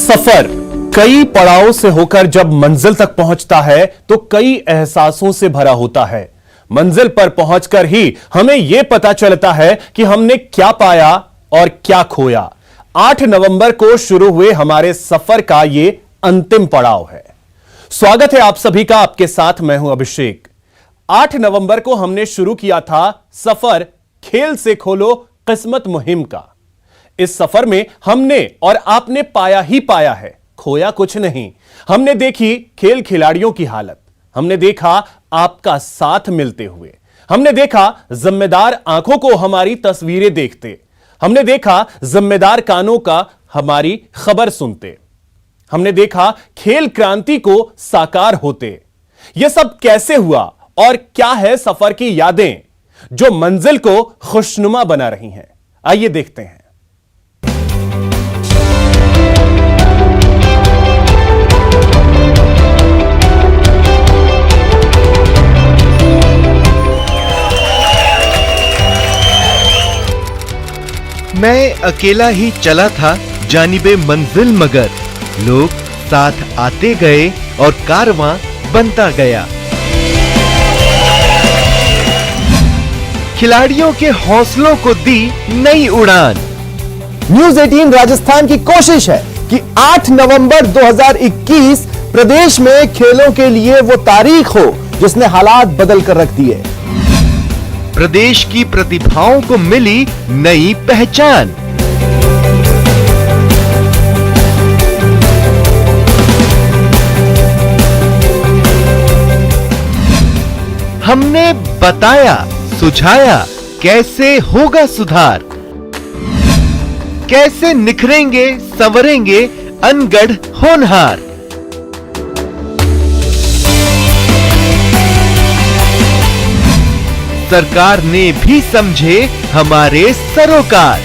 सफर कई पड़ावों से होकर जब मंजिल तक पहुंचता है तो कई एहसासों से भरा होता है। मंजिल पर पहुंचकर ही हमें यह पता चलता है कि हमने क्या पाया और क्या खोया। 8 नवंबर को शुरू हुए हमारे सफर का यह अंतिम पड़ाव है। स्वागत है आप सभी का, आपके साथ मैं हूं अभिषेक। 8 नवंबर को हमने शुरू किया था सफर खेल से खोलो किस्मत मुहिम का। इस सफर में हमने और आपने पाया ही पाया है, खोया कुछ नहीं। हमने देखी खेल खिलाड़ियों की हालत, हमने देखा आपका साथ मिलते हुए, हमने देखा जिम्मेदार आंखों को हमारी तस्वीरें देखते, हमने देखा जिम्मेदार कानों का हमारी खबर सुनते, हमने देखा खेल क्रांति को साकार होते। यह सब कैसे हुआ और क्या है सफर की यादें जो मंजिल को खुशनुमा बना रही हैं? आइए देखते हैं। मैं अकेला ही चला था जानिबे मंजिल, मगर लोग साथ आते गए और कारवां बनता गया। खिलाड़ियों के हौसलों को दी नई उड़ान। न्यूज 18 राजस्थान की कोशिश है कि 8 नवंबर 2021 प्रदेश में खेलों के लिए वो तारीख हो जिसने हालात बदल कर रख दिए। प्रदेश की प्रतिभाओं को मिली नई पहचान। हमने बताया, सुझाया कैसे होगा सुधार, कैसे निखरेंगे संवरेंगे अनगढ़ होनहार। सरकार ने भी समझे हमारे सरोकार।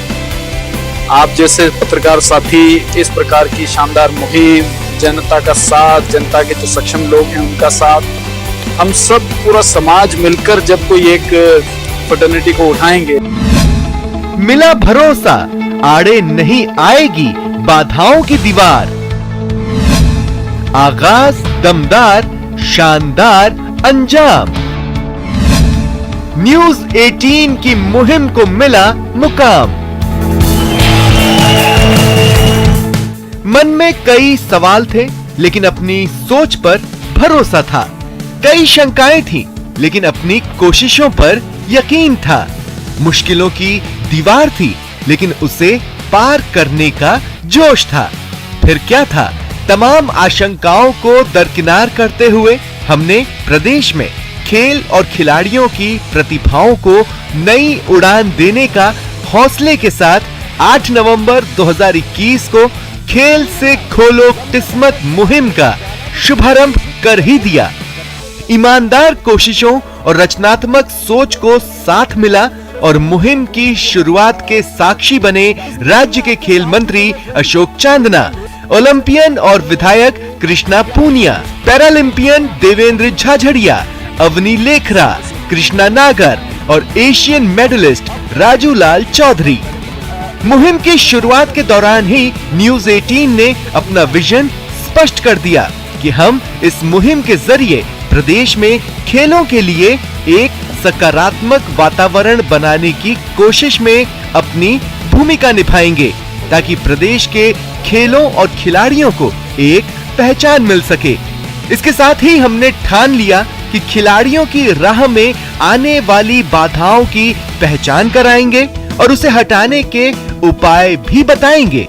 आप जैसे पत्रकार साथी इस प्रकार की शानदार मुहिम, जनता का साथ, जनता के जो सक्षम लोग हैं उनका साथ, हम सब पूरा समाज मिलकर जब कोई एक फ्रेटर्निटी को उठाएंगे। मिला भरोसा, आड़े नहीं आएगी बाधाओं की दीवार। आगाज दमदार, शानदार अंजाम। न्यूज 18 की मुहिम को मिला मुकाम। मन में कई सवाल थे लेकिन अपनी सोच पर भरोसा था। कई शंकाएं थी लेकिन अपनी कोशिशों पर यकीन था। मुश्किलों की दीवार थी लेकिन उसे पार करने का जोश था। फिर क्या था? तमाम आशंकाओं को दरकिनार करते हुए हमने प्रदेश में खेल और खिलाड़ियों की प्रतिभाओं को नई उड़ान देने का हौसले के साथ 8 नवंबर 2021 को खेल से खोलो किस्मत मुहिम का शुभारंभ कर ही दिया। ईमानदार कोशिशों और रचनात्मक सोच को साथ मिला और मुहिम की शुरुआत के साक्षी बने राज्य के खेल मंत्री अशोक चांदना, ओलंपियन और विधायक कृष्णा पूनिया, पैरालंपियन देवेंद्र झाझड़िया, अवनी लेखरा, कृष्णा नागर और एशियन मेडलिस्ट राजू लाल चौधरी। मुहिम की शुरुआत के दौरान ही न्यूज 18 ने अपना विजन स्पष्ट कर दिया कि हम इस मुहिम के जरिए प्रदेश में खेलों के लिए एक सकारात्मक वातावरण बनाने की कोशिश में अपनी भूमिका निभाएंगे ताकि प्रदेश के खेलों और खिलाड़ियों को एक पहचान मिल सके। इसके साथ ही हमने ठान लिया कि खिलाड़ियों की राह में आने वाली बाधाओं की पहचान कराएंगे और उसे हटाने के उपाय भी बताएंगे।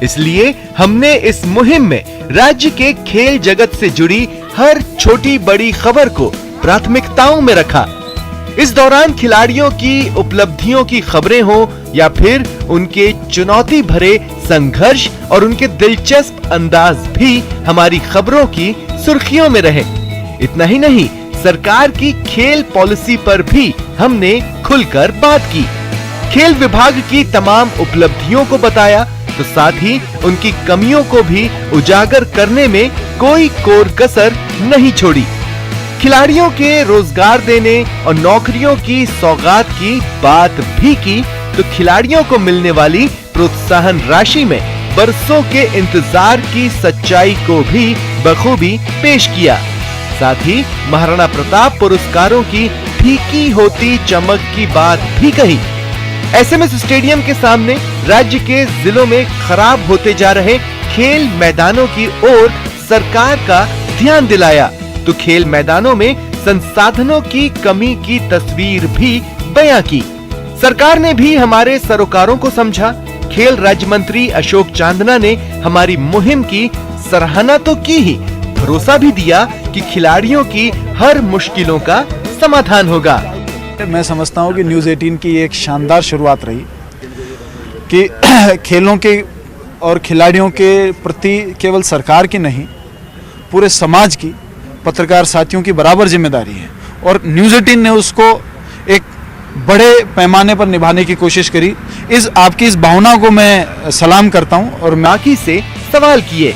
इसलिए हमने इस मुहिम में राज्य के खेल जगत से जुड़ी हर छोटी बड़ी खबर को प्राथमिकताओं में रखा। इस दौरान खिलाड़ियों की उपलब्धियों की खबरें हो या फिर उनके चुनौती भरे संघर्ष और उनके दिलचस्प अंदाज भी हमारी खबरों की सुर्खियों में रहे। इतना ही नहीं, सरकार की खेल पॉलिसी पर भी हमने खुलकर बात की। खेल विभाग की तमाम उपलब्धियों को बताया तो साथ ही उनकी कमियों को भी उजागर करने में कोई कोर कसर नहीं छोड़ी। खिलाड़ियों के रोजगार देने और नौकरियों की सौगात की बात भी की तो खिलाड़ियों को मिलने वाली प्रोत्साहन राशि में बरसों के इंतजार की सच्चाई को भी बखूबी पेश किया। साथ ही महाराणा प्रताप पुरस्कारों की फीकी होती चमक की बात भी कही। एसएमएस स्टेडियम के सामने राज्य के जिलों में खराब होते जा रहे खेल मैदानों की ओर सरकार का ध्यान दिलाया, तो खेल मैदानों में संसाधनों की कमी की तस्वीर भी बयां की। सरकार ने भी हमारे सरोकारों को समझा। खेल राज्य मंत्री अशोक चांदना ने हमारी मुहिम की सराहना तो की ही, भरोसा भी दिया कि खिलाड़ियों की हर मुश्किलों का समाधान होगा। मैं समझता हूं कि न्यूज़ 18 की एक शानदार शुरुआत रही कि खेलों के और खिलाड़ियों के प्रति केवल सरकार की नहीं, पूरे समाज की, पत्रकार साथियों की बराबर जिम्मेदारी है और न्यूज़ 18 ने उसको एक बड़े पैमाने पर निभाने की कोशिश करी। आपकी इस भावना को मैं सलाम करता हूं और बाकी से सवाल किए।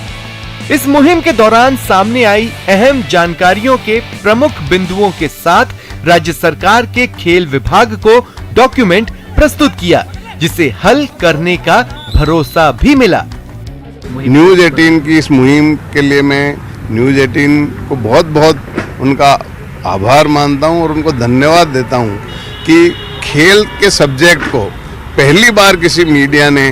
इस मुहिम के दौरान सामने आई अहम जानकारियों के प्रमुख बिंदुओं के साथ राज्य सरकार के खेल विभाग को डॉक्यूमेंट प्रस्तुत किया, जिसे हल करने का भरोसा भी मिला। न्यूज़ 18 की इस मुहिम के लिए मैं न्यूज़ 18 को बहुत बहुत उनका आभार मानता हूं और उनको धन्यवाद देता हूं कि खेल के सब्जेक्ट को पहली बार किसी मीडिया ने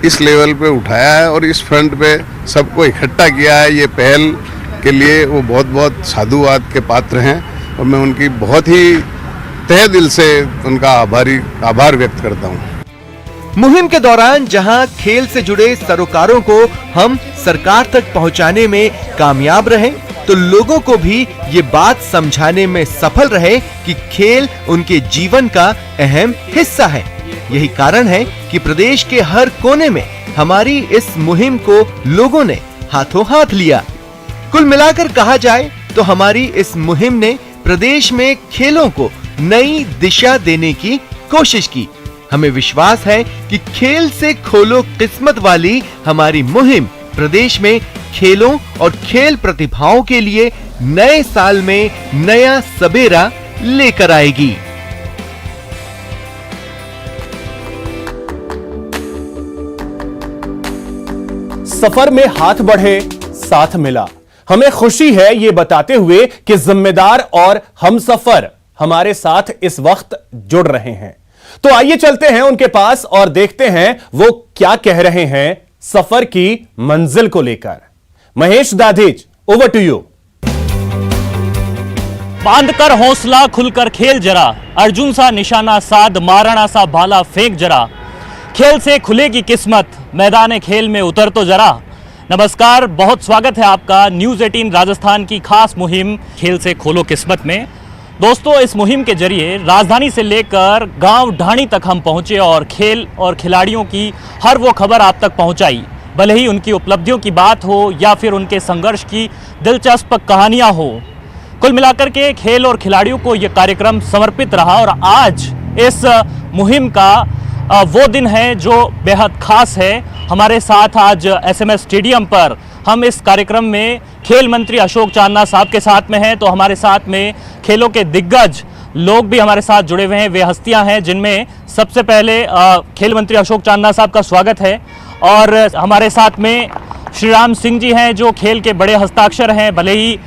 इस लेवल पे उठाया है और इस फ्रंट पे सबको इकट्ठा किया है। ये पहल के लिए वो बहुत बहुत साधुवाद के पात्र हैं और मैं उनकी बहुत ही तहे दिल से उनका आभार व्यक्त करता हूँ। मुहिम के दौरान जहां खेल से जुड़े सरोकारों को हम सरकार तक पहुंचाने में कामयाब रहे, तो लोगों को भी ये बात समझाने में सफल रहे कि खेल उनके जीवन का अहम हिस्सा है। यही कारण है कि प्रदेश के हर कोने में हमारी इस मुहिम को लोगों ने हाथों हाथ लिया। कुल मिलाकर कहा जाए तो हमारी इस मुहिम ने प्रदेश में खेलों को नई दिशा देने की कोशिश की। हमें विश्वास है कि खेल से खोलो किस्मत वाली हमारी मुहिम प्रदेश में खेलों और खेल प्रतिभाओं के लिए नए साल में नया सबेरा लेकर आएगी। सफर में हाथ बढ़े, साथ मिला। हमें खुशी है ये बताते हुए कि जिम्मेदार और हमसफर हमारे साथ इस वक्त जुड़ रहे हैं। तो आइए चलते हैं उनके पास और देखते हैं वो क्या कह रहे हैं सफर की मंजिल को लेकर। Mahesh Dadhich, over to you. बांधकर हौसला, खुलकर खेल जरा, अर्जुन सा निशाना साध, महाराणा सा भाला फेंक जरा, खेल से खुलेगी किस्मत, मैदान खेल में उतर तो जरा। नमस्कार, बहुत स्वागत है आपका न्यूज़ 18 राजस्थान की खास मुहिम खेल से खोलो किस्मत में। दोस्तों, इस मुहिम के जरिए राजधानी से लेकर गांव ढाणी तक हम पहुंचे और खेल और खिलाड़ियों की हर वो खबर आप तक पहुंचाई, भले ही उनकी उपलब्धियों की बात हो या फिर उनके संघर्ष की दिलचस्प कहानियां हो। कुल मिलाकर के खेल और खिलाड़ियों को यह कार्यक्रम समर्पित रहा और आज इस मुहिम का वो दिन है जो बेहद खास है। हमारे साथ आज एसएमएस स्टेडियम पर हम इस कार्यक्रम में खेल मंत्री अशोक चांदना साहब के साथ में हैं, तो हमारे साथ में खेलों के दिग्गज लोग भी हमारे साथ जुड़े हुए हैं। वे हस्तियां हैं जिनमें सबसे पहले खेल मंत्री अशोक चांदना साहब का स्वागत है और हमारे साथ में श्री राम सिंह जी हैं जो खेल के बड़े हस्ताक्षर हैं, भले ही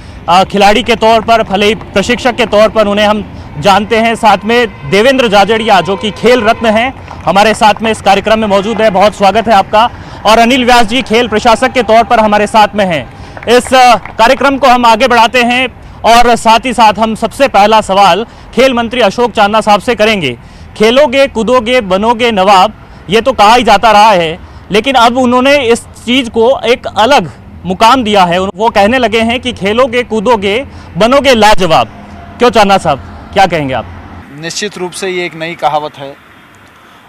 खिलाड़ी के तौर पर, भले ही प्रशिक्षक के तौर पर उन्हें हम जानते हैं। साथ में देवेंद्र जाजड़िया जो कि खेल रत्न हैं, हमारे साथ में इस कार्यक्रम में मौजूद है, बहुत स्वागत है आपका। और अनिल व्यास जी खेल प्रशासक के तौर पर हमारे साथ में हैं। इस कार्यक्रम को हम आगे बढ़ाते हैं और साथ ही साथ हम सबसे पहला सवाल खेल मंत्री अशोक चांदना साहब से करेंगे। खेलोगे, कूदोगे, बनोगे नवाब, ये तो कहा ही जाता रहा है, लेकिन अब उन्होंने इस चीज़ को एक अलग मुकाम दिया है। वो कहने लगे हैं कि खेलोगे, कूदोगे, बनोगे लाजवाब। क्यों चांदना साहब, क्या कहेंगे आप? निश्चित रूप से ये एक नई कहावत है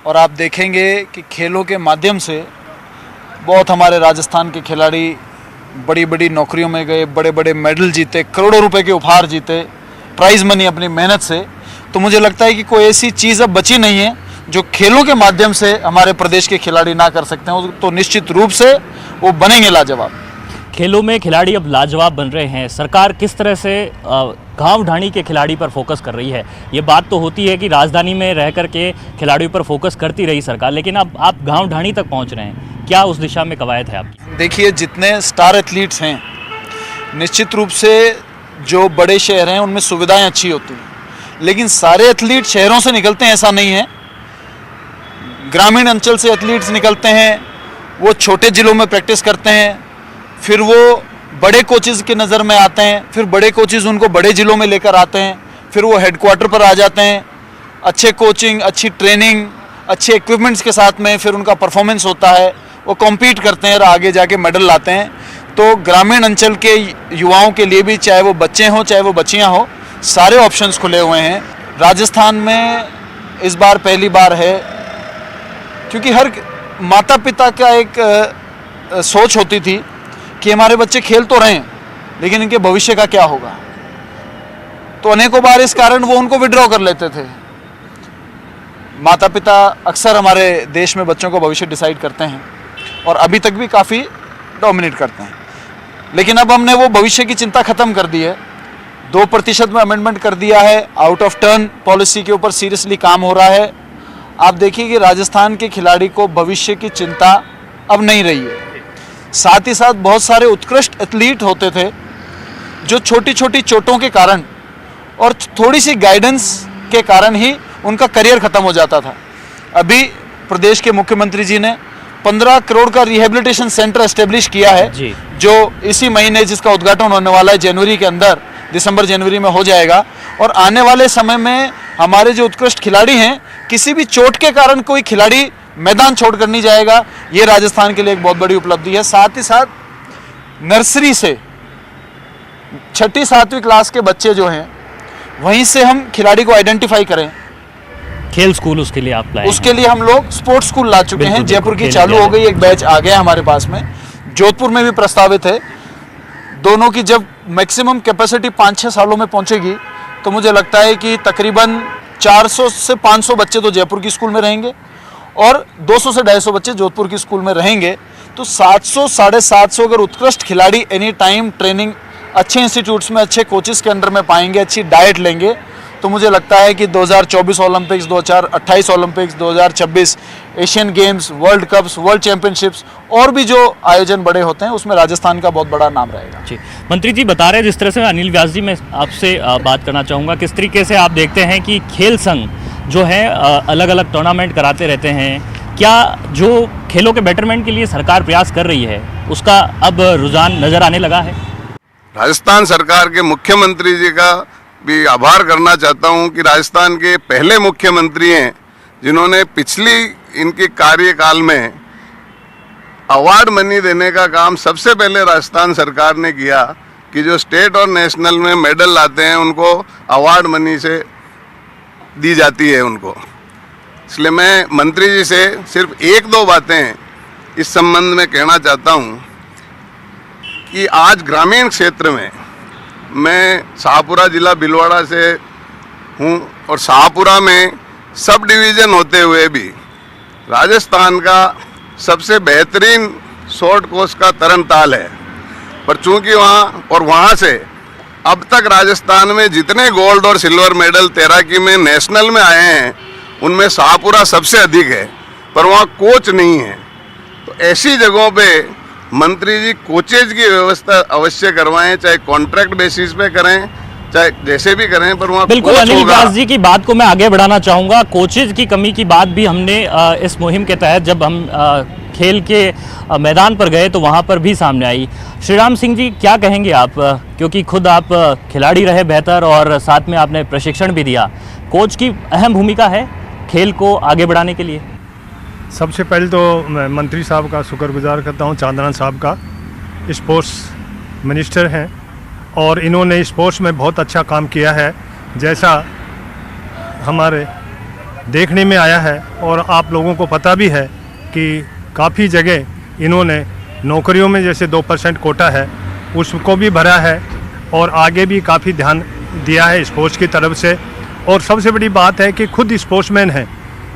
और आप देखेंगे कि खेलों के माध्यम से बहुत हमारे राजस्थान के खिलाड़ी बड़ी बड़ी नौकरियों में गए, बड़े बड़े मेडल जीते, करोड़ों रुपए के उपहार जीते, प्राइज मनी अपनी मेहनत से। तो मुझे लगता है कि कोई ऐसी चीज़ अब बची नहीं है जो खेलों के माध्यम से हमारे प्रदेश के खिलाड़ी ना कर सकते हैं, तो निश्चित रूप से वो बनेंगे लाजवाब। खेलों में खिलाड़ी अब लाजवाब बन रहे हैं। सरकार किस तरह से गांव ढाणी के खिलाड़ी पर फोकस कर रही है? ये बात तो होती है कि राजधानी में रह कर के खिलाड़ियों पर फोकस करती रही सरकार, लेकिन अब आप गांव ढाणी तक पहुंच रहे हैं। क्या उस दिशा में कवायद है आपकी? देखिए, जितने स्टार एथलीट्स हैं, निश्चित रूप से जो बड़े शहर हैं उनमें सुविधाएं अच्छी होती हैं, लेकिन सारे एथलीट शहरों से निकलते हैं ऐसा नहीं है। ग्रामीण अंचल से एथलीट्स निकलते हैं, वो छोटे जिलों में प्रैक्टिस करते हैं, फिर वो बड़े कोचेज़ के नज़र में आते हैं, फिर बड़े कोचेज़ उनको बड़े जिलों में लेकर आते हैं, फिर वो हेडक्वार्टर पर आ जाते हैं, अच्छे कोचिंग, अच्छी ट्रेनिंग, अच्छे इक्विपमेंट्स के साथ में फिर उनका परफॉर्मेंस होता है, वो कॉम्पीट करते हैं और आगे जाके मेडल लाते हैं। तो ग्रामीण अंचल के युवाओं के लिए भी, चाहे वो बच्चे हों चाहे वो बच्चियां हों, सारे ऑप्शंस खुले हुए हैं। राजस्थान में इस बार पहली बार है, क्योंकि हर माता पिता का एक सोच होती थी कि हमारे बच्चे खेल तो रहे हैं लेकिन इनके भविष्य का क्या होगा, तो अनेकों बार इस कारण वो उनको विड्रॉ कर लेते थे। माता पिता अक्सर हमारे देश में बच्चों का भविष्य डिसाइड करते हैं और अभी तक भी काफ़ी डोमिनेट करते हैं, लेकिन अब हमने वो भविष्य की चिंता खत्म कर दी है। 2% में अमेंडमेंट कर दिया है, आउट ऑफ टर्न पॉलिसी के ऊपर सीरियसली काम हो रहा है। आप देखिए कि राजस्थान के खिलाड़ी को भविष्य की चिंता अब नहीं रही है। साथ ही साथ बहुत सारे उत्कृष्ट एथलीट होते थे जो छोटी छोटी चोटों के कारण और थोड़ी सी गाइडेंस के कारण ही उनका करियर खत्म हो जाता था। अभी प्रदेश के मुख्यमंत्री जी ने 15 करोड़ का रिहेबिलिटेशन सेंटर एस्टेब्लिश किया है जी। जो इसी महीने, जिसका उद्घाटन होने वाला है जनवरी के अंदर, दिसंबर जनवरी में हो जाएगा। और आने वाले समय में हमारे जो उत्कृष्ट खिलाड़ी हैं, किसी भी चोट के कारण कोई खिलाड़ी मैदान छोड़कर नहीं जाएगा। ये राजस्थान के लिए एक बहुत बड़ी उपलब्धि है। साथ ही साथ नर्सरी से 6ठी 7वीं क्लास के बच्चे जो हैं, वहीं से हम खिलाड़ी को आइडेंटिफाई करें, खेल स्कूल उसके लिए आप लाए? उसके लिए हम लोग स्पोर्ट्स स्कूल ला चुके हैं। जयपुर की चालू हो गई, एक बैच आ गया हमारे पास में, जोधपुर में भी प्रस्तावित है। दोनों की जब मैक्सिमम कैपेसिटी 5-6 सालों में पहुंचेगी तो मुझे लगता है कि तकरीबन 400 से 500 बच्चे तो जयपुर की स्कूल में रहेंगे और 200 से 250 बच्चे जोधपुर की स्कूल में रहेंगे। तो 700 750 अगर उत्कृष्ट खिलाड़ी एनी टाइम ट्रेनिंग अच्छे इंस्टीट्यूट्स में, अच्छे कोचेस के अंडर में पाएंगे, अच्छी डाइट लेंगे, तो मुझे लगता है कि 2024 Olympics, 2028 Olympics, 2026 Asian games, world cups, world championships और भी जो आयोजन बड़े होते हैं उसमें राजस्थान का बहुत बड़ा नाम रहेगा। जी, मंत्री जी बता रहे, जिस तरह से अनिल व्यास जी, मैं आपसे बात करना चाहूँगा, किस तरीके से आप देखते हैं कि खेल संघ जो है अलग अलग टूर्नामेंट कराते रहते हैं, क्या जो खेलों के बेटरमेंट के लिए सरकार प्रयास कर रही है उसका अब रुझान नज़र आने लगा है? राजस्थान सरकार के मुख्यमंत्री जी का भी आभार करना चाहता हूं कि राजस्थान के पहले मुख्यमंत्री हैं जिन्होंने पिछली इनके कार्यकाल में अवार्ड मनी देने का काम सबसे पहले राजस्थान सरकार ने किया, कि जो स्टेट और नेशनल में मेडल लाते हैं उनको अवार्ड मनी से दी जाती है उनको। इसलिए मैं मंत्री जी से सिर्फ 1-2 बातें इस संबंध में कहना चाहता हूं कि आज ग्रामीण क्षेत्र में, मैं शाहपुरा जिला भीलवाड़ा से हूँ और शाहपुरा में सब डिवीज़न होते हुए भी राजस्थान का सबसे बेहतरीन शॉर्ट कोर्स का तरनताल है, पर चूंकि वहाँ से अब तक राजस्थान में जितने गोल्ड और सिल्वर मेडल तैराकी में नेशनल में आए हैं उनमें शाहपुरा सबसे अधिक है, पर वहाँ कोच नहीं है। तो ऐसी जगहों पे मंत्री जी कोचेज की व्यवस्था अवश्य करवाएं, चाहे कॉन्ट्रैक्ट बेसिस पे करें, चाहे जैसे भी करें, पर वहाँ बिल्कुल अनिल व्यास जी की बात को मैं आगे बढ़ाना चाहूँगा। कोचेज की कमी की बात भी हमने इस मुहिम के तहत जब हम खेल के मैदान पर गए तो वहाँ पर भी सामने आई। श्रीराम सिंह जी, क्या कहेंगे आप, क्योंकि खुद आप खिलाड़ी रहे बेहतर और साथ में आपने प्रशिक्षण भी दिया, कोच की अहम भूमिका है खेल को आगे बढ़ाने के लिए? सबसे पहले तो मैं मंत्री साहब का शुक्रगुजार करता हूं, चांदना साहब का, स्पोर्ट्स मिनिस्टर हैं और इन्होंने स्पोर्ट्स में बहुत अच्छा काम किया है, जैसा हमारे देखने में आया है और आप लोगों को पता भी है कि काफ़ी जगह इन्होंने नौकरियों में जैसे 2% कोटा है उसको भी भरा है और आगे भी काफ़ी ध्यान दिया है स्पोर्ट्स की तरफ से। और सबसे बड़ी बात है कि खुद स्पोर्ट्समैन है,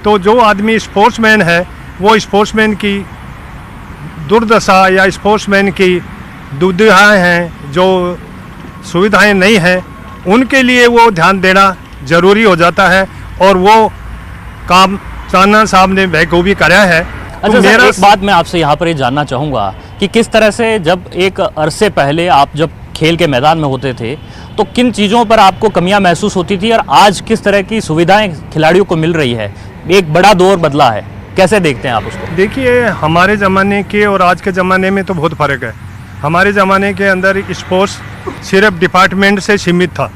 तो जो आदमी स्पोर्ट्समैन है वो स्पोर्ट्समैन की दुर्दशा या स्पोर्ट्समैन की दुविधाएं हैं, जो सुविधाएं नहीं हैं, उनके लिए वो ध्यान देना ज़रूरी हो जाता है और वो काम चांदना साहब ने बखूबी कराया है। अच्छा तो सर, एक बात मैं आपसे यहाँ पर ये जानना चाहूँगा कि किस तरह से जब एक अरसे पहले आप जब खेल के मैदान में होते थे तो किन चीज़ों पर आपको कमियां महसूस होती थी और आज किस तरह की सुविधाएं खिलाड़ियों को मिल रही है? एक बड़ा दौर बदला है, कैसे देखते हैं आप उसको? देखिए, हमारे ज़माने के और आज के ज़माने में तो बहुत फ़र्क है। हमारे ज़माने के अंदर स्पोर्ट्स सिर्फ डिपार्टमेंट से सीमित था,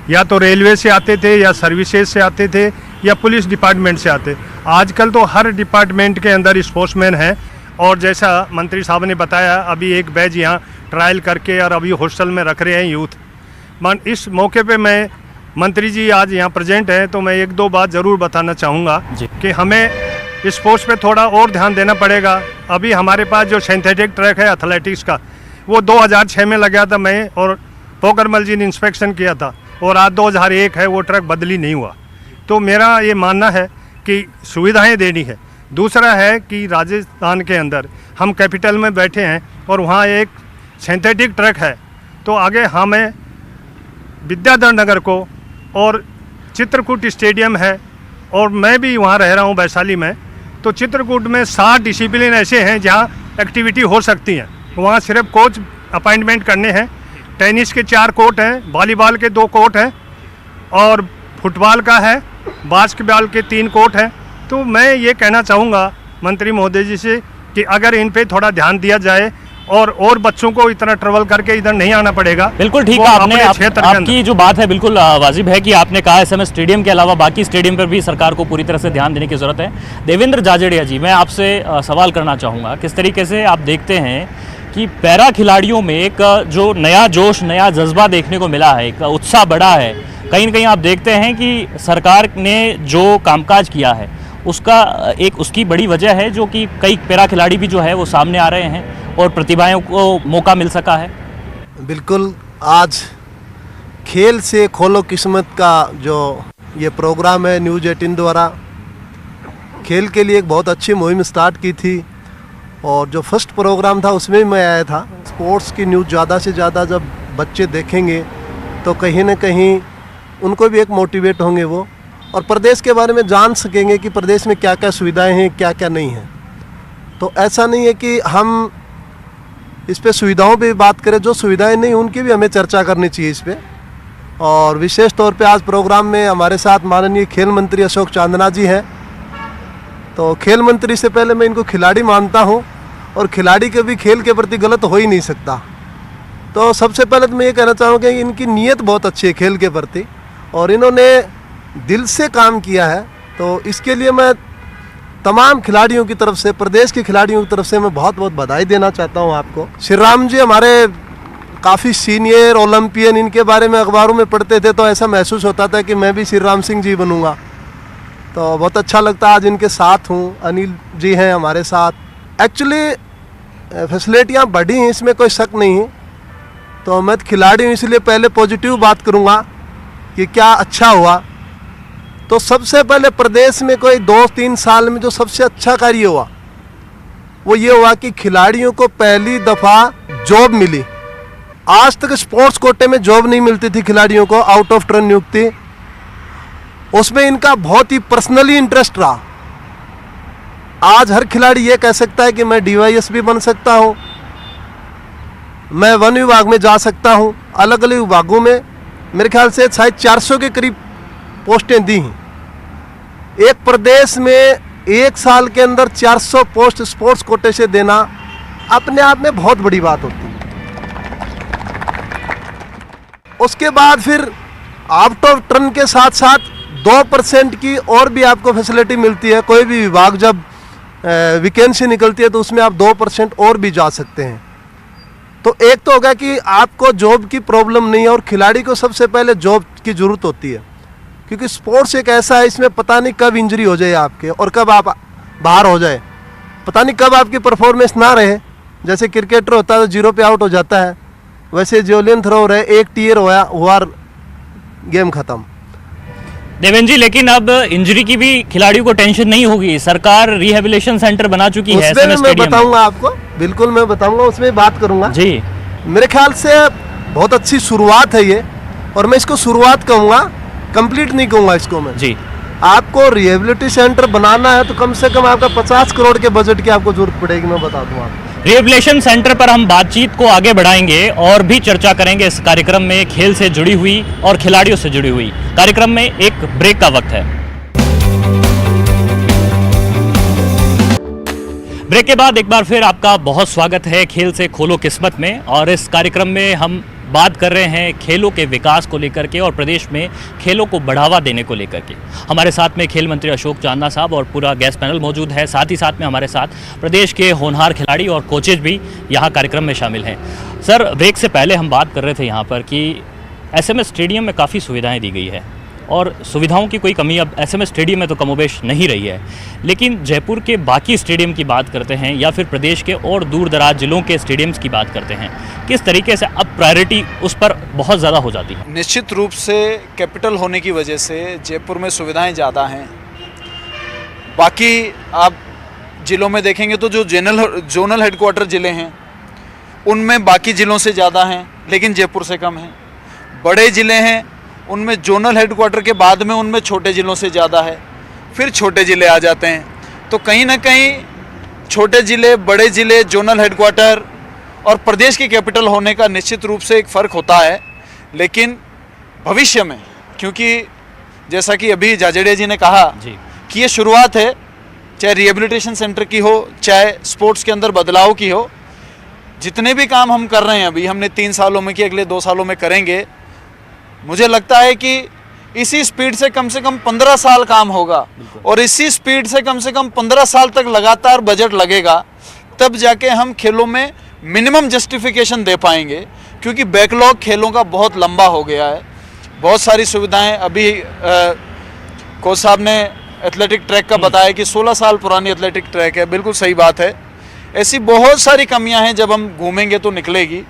या तो रेलवे से आते थे या सर्विसेज से आते थे या पुलिस डिपार्टमेंट से आते। आजकल तो हर डिपार्टमेंट के अंदर स्पोर्ट्समैन हैं। और जैसा मंत्री साहब ने बताया, अभी एक बैच यहाँ ट्रायल करके और अभी हॉस्टल में रख रहे हैं यूथ। इस मौके पे मैं, मंत्री जी आज यहाँ प्रेजेंट हैं, तो मैं एक दो बात ज़रूर बताना चाहूँगा कि हमें स्पोर्ट्स पे थोड़ा और ध्यान देना पड़ेगा। अभी हमारे पास जो सिंथेटिक ट्रैक है एथलेटिक्स का, वो 2006 में लगा था, मैं और पोकरमल जी ने इंस्पेक्शन किया था, और आज 2001 है, वो ट्रक बदली नहीं हुआ। तो मेरा ये मानना है कि सुविधाएं देनी है। दूसरा है कि राजस्थान के अंदर हम कैपिटल में बैठे हैं और वहाँ एक सिंथेटिक ट्रैक है, तो आगे हमें विद्याधर नगर को और चित्रकूट स्टेडियम है, और मैं भी वहाँ रह रहा हूँ वैशाली में, तो चित्रकूट में 7 डिसिप्लिन ऐसे हैं जहाँ एक्टिविटी हो सकती हैं। वहाँ सिर्फ कोच अपॉइंटमेंट करने हैं। टेनिस के 4 कोर्ट हैं, वॉलीबॉल के 2 कोर्ट हैं, और फुटबॉल का है, बास्केटबॉल के 3 कोर्ट हैं। तो मैं ये कहना चाहूँगा मंत्री महोदय जी से कि अगर इन पे थोड़ा ध्यान दिया जाए और बच्चों को इतना ट्रेवल करके इधर नहीं आना पड़ेगा। बिल्कुल ठीक है, आपकी जो बात है बिल्कुल वाजिब है कि आपने कहा एसएमएस स्टेडियम के अलावा बाकी स्टेडियम पर भी सरकार को पूरी तरह से ध्यान देने की ज़रूरत है। देवेंद्र जाजड़िया जी, मैं आपसे सवाल करना चाहूँगा, किस तरीके से आप देखते हैं कि पैरा खिलाड़ियों में एक जो नया जोश, नया जज्बा देखने को मिला है, एक उत्साह बढ़ा है। कहीं न कहीं आप देखते हैं कि सरकार ने जो कामकाज किया है उसकी बड़ी वजह है जो कि कई पैरा खिलाड़ी भी जो है वो सामने आ रहे हैं और प्रतिभाओं को मौका मिल सका है। बिल्कुल, आज खेल से खोलो किस्मत का जो ये प्रोग्राम है न्यूज़ 18 द्वारा, खेल के लिए एक बहुत अच्छी मुहिम स्टार्ट की थी, और जो फर्स्ट प्रोग्राम था उसमें मैं आया था। स्पोर्ट्स की न्यूज़ ज़्यादा से ज़्यादा जब बच्चे देखेंगे तो कहीं ना कहीं उनको भी एक मोटिवेट होंगे वो, और प्रदेश के बारे में जान सकेंगे कि प्रदेश में क्या क्या सुविधाएं हैं, क्या क्या नहीं हैं। तो ऐसा नहीं है कि हम इस पे सुविधाओं पे बात करें, जो सुविधाएं नहीं उनकी भी हमें चर्चा करनी चाहिए इस पे। और विशेष तौर पे आज प्रोग्राम में हमारे साथ माननीय खेल मंत्री अशोक चांदना जी हैं। तो खेल मंत्री से पहले मैं इनको खिलाड़ी मानता हूं, और खिलाड़ी के भी खेल के प्रति गलत हो ही नहीं सकता। तो सबसे पहले तो मैं ये कहना चाहूँगा कि इनकी नीयत बहुत अच्छी है खेल के प्रति, और इन्होंने दिल से काम किया है। तो इसके लिए मैं तमाम खिलाड़ियों की तरफ से, प्रदेश के खिलाड़ियों की तरफ से मैं बहुत बहुत बधाई देना चाहता हूं आपको। श्री राम जी हमारे काफ़ी सीनियर ओलंपियन, इनके बारे में अखबारों में पढ़ते थे तो ऐसा महसूस होता था कि मैं भी श्री राम सिंह जी बनूंगा। तो बहुत अच्छा लगता है आज इनके साथ हूं। अनिल जी हैं हमारे साथ। एक्चुअली फैसिलिटियाँ बढ़ी हैं, इसमें कोई शक नहीं है। तो मैं खिलाड़ी हूँ, इसलिए पहले पॉजिटिव बात करूँगा कि क्या अच्छा हुआ। तो सबसे पहले प्रदेश में कोई 2-3 साल में जो सबसे अच्छा कार्य हुआ वो ये हुआ कि खिलाड़ियों को पहली दफ़ा जॉब मिली। आज तक स्पोर्ट्स कोटे में जॉब नहीं मिलती थी खिलाड़ियों को, आउट ऑफ टर्न नियुक्ति। उसमें इनका बहुत ही पर्सनली इंटरेस्ट रहा। आज हर खिलाड़ी ये कह सकता है कि मैं DYSP बन सकता हूँ, मैं वन विभाग में जा सकता हूँ। अलग अलग विभागों में मेरे ख्याल से शायद 400 के करीब पोस्टें दी हैं। एक प्रदेश में एक साल के अंदर 400 पोस्ट स्पोर्ट्स कोटे से देना अपने आप में बहुत बड़ी बात होती है। उसके बाद फिर आउट ऑफ टर्न के साथ साथ 2% की और भी आपको फैसिलिटी मिलती है। कोई भी विभाग जब वैकेंसी निकलती है तो उसमें आप 2% और भी जा सकते हैं। तो एक तो होगा कि आपको जॉब की प्रॉब्लम नहीं है, और खिलाड़ी को सबसे पहले जॉब की ज़रूरत होती है, क्योंकि स्पोर्ट्स एक ऐसा है, इसमें पता नहीं कब इंजरी हो जाए आपके और कब आप बाहर हो जाए, पता नहीं कब आपकी परफॉर्मेंस ना रहे। जैसे क्रिकेटर होता है तो 0 पे आउट हो जाता है, वैसे जेवलिन थ्रो रहे, एक टीयर हुआ गेम खत्म। देवेंद्र जी, लेकिन अब इंजरी की भी खिलाड़ियों को टेंशन नहीं होगी। सरकार रिहेबिलिटेशन सेंटर बना चुकी है। उसमें मैं बताऊंगा आपको, बिल्कुल मैं बताऊंगा, उसमें बात करूंगा जी। मेरे ख्याल से बहुत अच्छी शुरुआत है ये, और मैं इसको शुरुआत कहूँगा, कंप्लीट नहीं कहूँगा इसको मैं जी। आपको रिहेबिलिटी सेंटर बनाना है तो कम से कम आपका 50 करोड़ के बजट की आपको जरूरत पड़ेगी, मैं बता दूं आपको। रिहेबिलिटेशन सेंटर पर हम बातचीत को आगे बढ़ाएंगे और भी चर्चा करेंगे इस कार्यक्रम में खेल से जुड़ी हुई और खिलाड़ियों से जुड़ी हुई। कार्यक्रम में एक ब्रेक का वक्त है। ब्रेक के बाद एक बार फिर आपका बहुत स्वागत है खेल से खोलो किस्मत में। और इस कार्यक्रम में हम बात कर रहे हैं खेलों के विकास को लेकर के और प्रदेश में खेलों को बढ़ावा देने को लेकर के। हमारे साथ में खेल मंत्री अशोक चांदना साहब और पूरा गेस्ट पैनल मौजूद है। साथ ही साथ में हमारे साथ प्रदेश के होनहार खिलाड़ी और कोचेज भी यहाँ कार्यक्रम में शामिल हैं। सर, ब्रेक से पहले हम बात कर रहे थे यहाँ पर कि एसएमएस स्टेडियम में काफ़ी सुविधाएँ दी गई है और सुविधाओं की कोई कमी अब एसएमएस स्टेडियम में तो कमोबेश नहीं रही है, लेकिन जयपुर के बाकी स्टेडियम की बात करते हैं या फिर प्रदेश के और दूर दराज जिलों के स्टेडियम्स की बात करते हैं, किस तरीके से अब प्रायोरिटी उस पर बहुत ज़्यादा हो जाती है? निश्चित रूप से कैपिटल होने की वजह से जयपुर में सुविधाएं ज़्यादा हैं। बाकी आप ज़िलों में देखेंगे तो जो जोनल हेडक्वार्टर ज़िले हैं उनमें बाकी ज़िलों से ज़्यादा हैं, लेकिन जयपुर से कम हैं। बड़े ज़िले हैं उनमें जोनल हेडक्वार्टर के बाद में उनमें छोटे ज़िलों से ज़्यादा है, फिर छोटे ज़िले आ जाते हैं। तो कहीं ना कहीं छोटे ज़िले, बड़े ज़िले, जोनल हेडक्वार्टर और प्रदेश की कैपिटल होने का निश्चित रूप से एक फ़र्क होता है। लेकिन भविष्य में, क्योंकि जैसा कि अभी जाजेड़िया जी ने कहा कि ये शुरुआत है, चाहे रिहेबिलिटेशन सेंटर की हो, चाहे स्पोर्ट्स के अंदर बदलाव की हो, जितने भी काम हम कर रहे हैं अभी, हमने 3 सालों में किए, अगले 2 सालों में करेंगे। मुझे लगता है कि इसी स्पीड से कम 15 साल काम होगा और इसी स्पीड से कम 15 साल तक लगातार बजट लगेगा, तब जाके हम खेलों में मिनिमम जस्टिफिकेशन दे पाएंगे। क्योंकि बैकलॉग खेलों का बहुत लंबा हो गया है। बहुत सारी सुविधाएं अभी कोच साहब ने एथलेटिक ट्रैक का बताया कि 16 साल पुरानी एथलेटिक ट्रैक है, बिल्कुल सही बात है। ऐसी बहुत सारी कमियां हैं, जब हम घूमेंगे तो निकलेगी।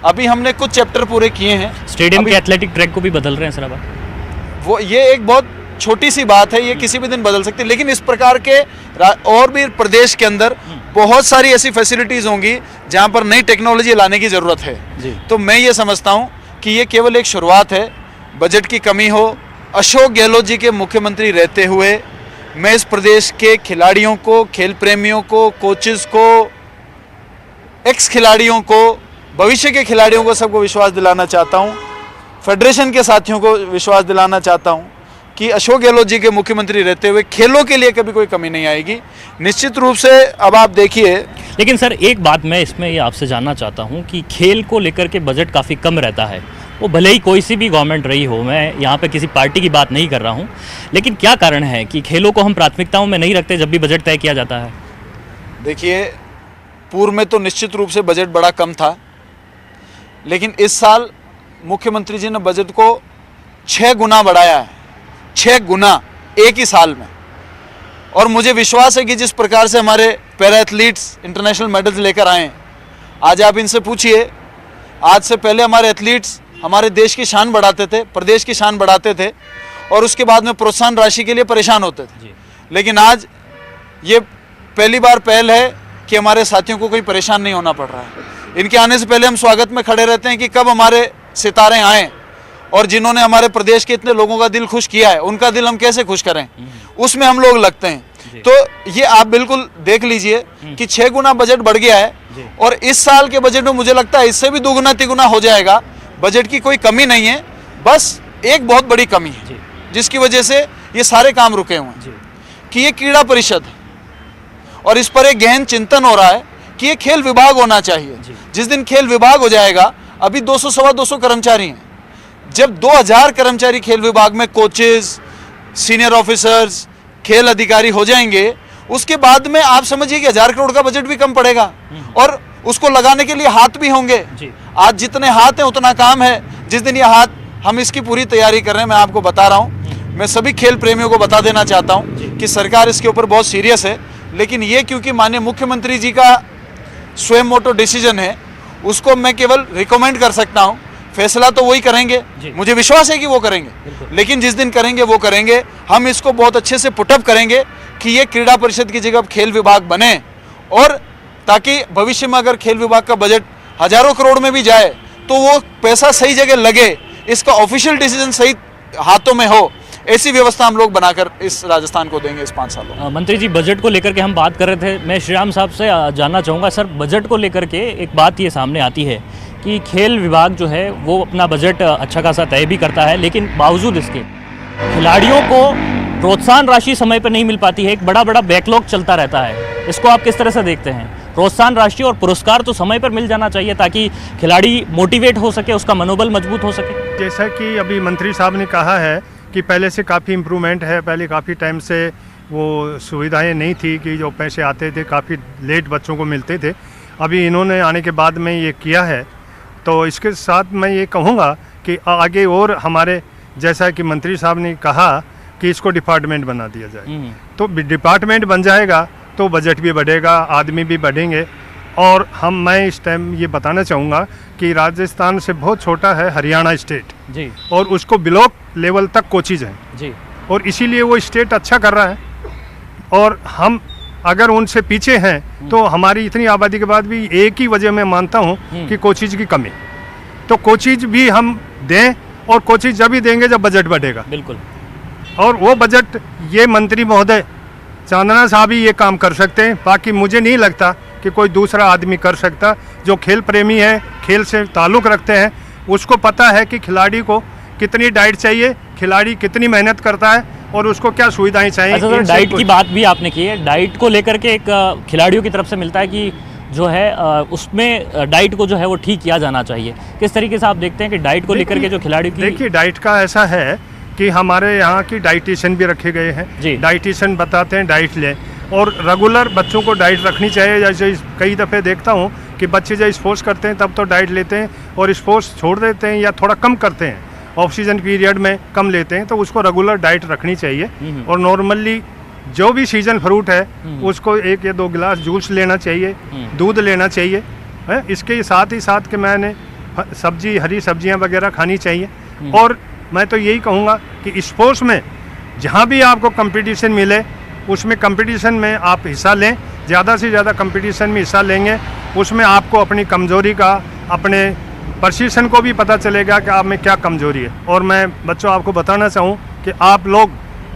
अभी हमने कुछ चैप्टर पूरे किए हैं। स्टेडियम के एथलेटिक ट्रैक को भी बदल रहे हैं सर अब? वो ये एक बहुत छोटी सी बात है, ये किसी भी दिन बदल सकती है, लेकिन इस प्रकार के और भी प्रदेश के अंदर बहुत सारी ऐसी फैसिलिटीज होंगी जहां पर नई टेक्नोलॉजी लाने की जरूरत है। तो मैं ये समझता हूं कि ये केवल एक शुरुआत है। बजट की कमी हो, अशोक गहलोत जी के मुख्यमंत्री रहते हुए मैं इस प्रदेश के खिलाड़ियों को, खेल प्रेमियों को, कोचेस को, एक्स खिलाड़ियों को, भविष्य के खिलाड़ियों को, सबको विश्वास दिलाना चाहता हूं, फेडरेशन के साथियों को विश्वास दिलाना चाहता हूं कि अशोक गहलोत जी के मुख्यमंत्री रहते हुए खेलों के लिए कभी कोई कमी नहीं आएगी। निश्चित रूप से अब आप देखिए। लेकिन सर, एक बात मैं इसमें ये आपसे जानना चाहता हूं कि खेल को लेकर के बजट काफ़ी कम रहता है, वो भले ही कोई सी भी गवर्नमेंट रही हो, मैं यहाँ पे किसी पार्टी की बात नहीं कर रहा हूँ, लेकिन क्या कारण है कि खेलों को हम प्राथमिकताओं में नहीं रखते जब भी बजट तय किया जाता है? देखिए, पूर्व में तो निश्चित रूप से बजट बड़ा कम था, लेकिन इस साल मुख्यमंत्री जी ने बजट को 6 गुना बढ़ाया है, 6 गुना एक ही साल में। और मुझे विश्वास है कि जिस प्रकार से हमारे पैरा एथलीट्स इंटरनेशनल मेडल्स लेकर आए हैं, आज आप इनसे पूछिए, आज से पहले हमारे एथलीट्स हमारे देश की शान बढ़ाते थे, प्रदेश की शान बढ़ाते थे और उसके बाद में प्रोत्साहन राशि के लिए परेशान होते थे। लेकिन आज ये पहली बार पहल है कि हमारे साथियों को कोई परेशान नहीं होना पड़ रहा है। इनके आने से पहले हम स्वागत में खड़े रहते हैं कि कब हमारे सितारे आएँ, और जिन्होंने हमारे प्रदेश के इतने लोगों का दिल खुश किया है, उनका दिल हम कैसे खुश करें, उसमें हम लोग लगते हैं। तो ये आप बिल्कुल देख लीजिए कि 6 गुना बजट बढ़ गया है और इस साल के बजट में मुझे लगता है इससे भी 2 गुना 3 गुना हो जाएगा। बजट की कोई कमी नहीं है, बस एक बहुत बड़ी कमी है जिसकी वजह से ये सारे काम रुके हुए हैं कि ये क्रीड़ा परिषद है और इस पर एक गहन चिंतन हो रहा है कि ये खेल विभाग होना चाहिए। जिस दिन खेल विभाग हो जाएगा, अभी 200 सवा 200 कर्मचारी हैं, जब 2000 कर्मचारी खेल विभाग में कोचेस, सीनियर ऑफिसर्स, खेल अधिकारी हो जाएंगे, उसके बाद में आप समझिए कि 1000 करोड़ का बजट भी कम पड़ेगा और उसको लगाने के लिए हाथ भी होंगे। आज जितने हाथ हैं उतना काम है। जिस दिन ये हाथ, हम इसकी पूरी तैयारी कर रहे हैं, मैं आपको बता रहा हूँ, मैं सभी खेल प्रेमियों को बता देना चाहता हूँ कि सरकार इसके ऊपर बहुत सीरियस है। लेकिन ये क्योंकि माननीय मुख्यमंत्री जी का स्वयं मोटो डिसीजन है, उसको मैं केवल रिकमेंड कर सकता हूँ। फैसला तो वही करेंगे, मुझे विश्वास है कि वो करेंगे, लेकिन जिस दिन करेंगे वो करेंगे। हम इसको बहुत अच्छे से पुटअप करेंगे कि ये क्रीड़ा परिषद की जगह खेल विभाग बने, और ताकि भविष्य में अगर खेल विभाग का बजट हजारों करोड़ में भी जाए तो वो पैसा सही जगह लगे, इसका ऑफिशियल डिसीजन सही हाथों में हो। ऐसी व्यवस्था हम लोग बनाकर इस राजस्थान को देंगे इस 5 सालों में। मंत्री जी, बजट को लेकर के हम बात कर रहे थे। मैं श्रीराम साहब से जानना चाहूँगा सर, बजट को लेकर के एक बात ये सामने आती है कि खेल विभाग जो है वो अपना बजट अच्छा खासा तय भी करता है, लेकिन बावजूद इसके खिलाड़ियों को प्रोत्साहन राशि समय पर नहीं मिल पाती है। एक बड़ा बड़ा बैकलॉग चलता रहता है। इसको आप किस तरह से देखते हैं? प्रोत्साहन राशि और पुरस्कार तो समय पर मिल जाना चाहिए ताकि खिलाड़ी मोटिवेट हो सके, उसका मनोबल मजबूत हो सके। जैसा कि अभी मंत्री साहब ने कहा है कि पहले से काफ़ी इम्प्रूवमेंट है। पहले काफ़ी टाइम से वो सुविधाएं नहीं थी कि जो पैसे आते थे काफ़ी लेट बच्चों को मिलते थे। अभी इन्होंने आने के बाद में ये किया है, तो इसके साथ मैं ये कहूँगा कि आगे और हमारे जैसा कि मंत्री साहब ने कहा कि इसको डिपार्टमेंट बना दिया जाए, तो डिपार्टमेंट बन जाएगा तो बजट भी बढ़ेगा, आदमी भी बढ़ेंगे। और मैं इस टाइम ये बताना चाहूँगा कि राजस्थान से बहुत छोटा है हरियाणा स्टेट जी, और उसको ब्लॉक लेवल तक कोचिज हैं जी, और इसीलिए वो स्टेट अच्छा कर रहा है। और हम अगर उनसे पीछे हैं तो हमारी इतनी आबादी के बाद भी एक ही वजह मैं मानता हूँ कि कोचिज की कमी। तो कोचिज भी हम दें, और कोचिज जब ही देंगे जब बजट बढ़ेगा। बिल्कुल। और वो बजट ये मंत्री महोदय चांदना साहब ही ये काम कर सकते हैं। बाकी मुझे नहीं लगता कि कोई दूसरा आदमी कर सकता। जो खेल प्रेमी है, खेल से ताल्लुक़ रखते हैं, उसको पता है कि खिलाड़ी को कितनी डाइट चाहिए, खिलाड़ी कितनी मेहनत करता है और उसको क्या सुविधाएं चाहिए। अच्छा सर, डाइट की बात भी आपने की है। डाइट को लेकर के एक खिलाड़ियों की तरफ से मिलता है कि जो है उसमें डाइट को जो है वो ठीक किया जाना चाहिए। किस तरीके से आप देखते हैं कि डाइट को लेकर के जो खिलाड़ी की? देखिए, डाइट का ऐसा है कि हमारे यहाँ की डाइटिशियन भी रखे गए हैं जी। डाइटिशियन बताते हैं डाइट लें, और रेगुलर बच्चों को डाइट रखनी चाहिए। जैसे कई दफ़े देखता हूँ कि बच्चे जब स्पोर्ट्स करते हैं तब तो डाइट लेते हैं और स्पोर्ट्स छोड़ देते हैं या थोड़ा कम करते हैं, ऑफ सीजन पीरियड में कम लेते हैं, तो उसको रेगुलर डाइट रखनी चाहिए। और नॉर्मली जो भी सीजन फ्रूट है उसको 1 या 2 गिलास जूस लेना चाहिए, दूध लेना चाहिए है। इसके साथ ही साथ कि मैंने सब्जी, हरी सब्जियां वगैरह खानी चाहिए। और मैं तो यही कहूँगा कि स्पोर्ट्स में जहाँ भी आपको कंपटीशन मिले उसमें कंपटीशन में आप हिस्सा लें। ज़्यादा से ज़्यादा कंपटीशन में हिस्सा लेंगे, उसमें आपको अपनी कमज़ोरी का, अपने प्रशिक्षण को भी पता चलेगा कि आप में क्या कमज़ोरी है। और मैं बच्चों आपको बताना चाहूँ कि आप लोग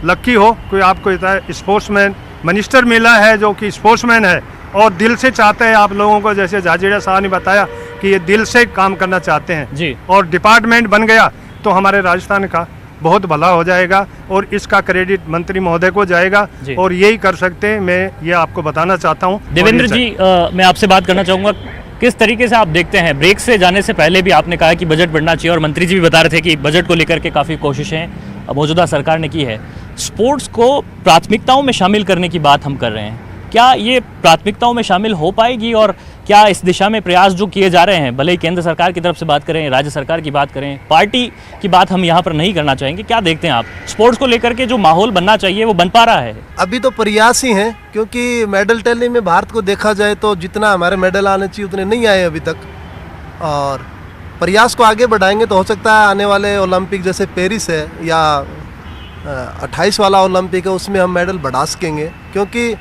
लक्की हो कि आपको इतना स्पोर्ट्समैन मिनिस्टर मिला है जो कि स्पोर्ट्समैन है और दिल से चाहते हैं आप लोगों को, जैसे जाजिरा साहब ने बताया कि ये दिल से काम करना चाहते हैं जी। और डिपार्टमेंट बन गया तो हमारे राजस्थान का बहुत भला हो जाएगा और इसका क्रेडिट मंत्री महोदय को जाएगा और यही कर सकते हैं। मैं ये आपको बताना चाहता हूँ। देवेंद्र जी, मैं आपसे बात करना चाहूँगा, किस तरीके से आप देखते हैं? ब्रेक से जाने से पहले भी आपने कहा कि बजट बढ़ना चाहिए और मंत्री जी भी बता रहे थे कि बजट को लेकर के काफ़ी कोशिशें मौजूदा सरकार ने की है। स्पोर्ट्स को प्राथमिकताओं में शामिल करने की बात हम कर रहे हैं, क्या ये प्राथमिकताओं में शामिल हो पाएगी और क्या इस दिशा में प्रयास जो किए जा रहे हैं, भले ही केंद्र सरकार की तरफ से बात करें, राज्य सरकार की बात करें, पार्टी की बात हम यहाँ पर नहीं करना चाहेंगे, क्या देखते हैं आप? स्पोर्ट्स को लेकर के जो माहौल बनना चाहिए वो बन पा रहा है? अभी तो प्रयास ही हैं, क्योंकि मेडल टैली में भारत को देखा जाए तो जितना हमारे मेडल आने चाहिए उतने नहीं आए अभी तक। और प्रयास को आगे बढ़ाएंगे तो हो सकता है आने वाले ओलंपिक जैसे पेरिस है या 28 वाला ओलंपिक है उसमें हम मेडल बढ़ा सकेंगे। क्योंकि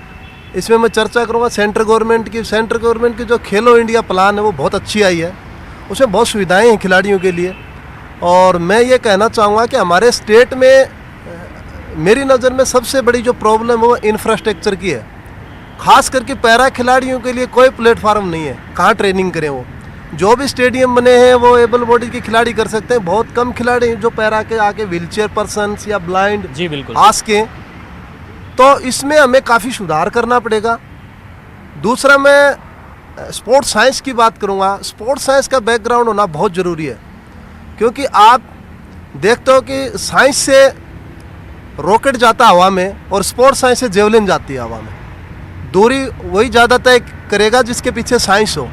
इसमें मैं चर्चा करूँगा सेंट्रल गवर्नमेंट की जो खेलो इंडिया प्लान है वो बहुत अच्छी आई है, उसमें बहुत सुविधाएं हैं खिलाड़ियों के लिए। और मैं ये कहना चाहूँगा कि हमारे स्टेट में मेरी नज़र में सबसे बड़ी जो प्रॉब्लम है वो इंफ्रास्ट्रक्चर की है। खास करके पैरा खिलाड़ियों के लिए कोई प्लेटफार्म नहीं है, कहाँ ट्रेनिंग करें। वो जो भी स्टेडियम बने हैं वो एबल बॉडी के खिलाड़ी कर सकते हैं। बहुत कम खिलाड़ी हैं जो पैरा के आके व्हीलचेयर पर्सन्स या ब्लाइंड जी बिल्कुल आ सकें, तो इसमें हमें काफ़ी सुधार करना पड़ेगा। दूसरा, मैं स्पोर्ट्स साइंस की बात करूँगा। स्पोर्ट्स साइंस का बैकग्राउंड होना बहुत ज़रूरी है, क्योंकि आप देखते हो कि साइंस से रॉकेट जाता हवा में और स्पोर्ट्स साइंस से जेवलिन जाती है हवा में। दूरी वही ज़्यादा तय करेगा जिसके पीछे साइंस हो।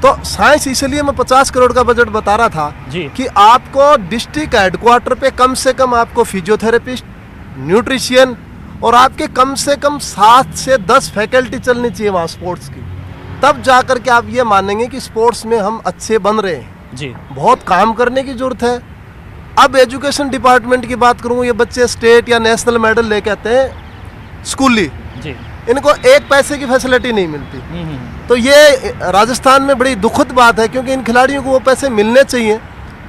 तो साइंस, इसलिए मैं 50 करोड़ का बजट बता रहा था कि आपको डिस्ट्रिक्ट हेडक्वार्टर पे कम से कम आपको फिजियोथेरेपिस्ट, न्यूट्रिशियन और आपके कम से कम 7 से 10 फैकल्टी चलनी चाहिए वहाँ स्पोर्ट्स की। तब जा कर के आप ये मानेंगे कि स्पोर्ट्स में हम अच्छे बन रहे हैं जी। बहुत काम करने की ज़रूरत है। अब एजुकेशन डिपार्टमेंट की बात करूँ, ये बच्चे स्टेट या नेशनल मेडल लेके आते हैं स्कूली जी, इनको 1 पैसे की फैसिलिटी नहीं मिलती। तो ये राजस्थान में बड़ी दुखद बात है, क्योंकि इन खिलाड़ियों को वो पैसे मिलने चाहिए।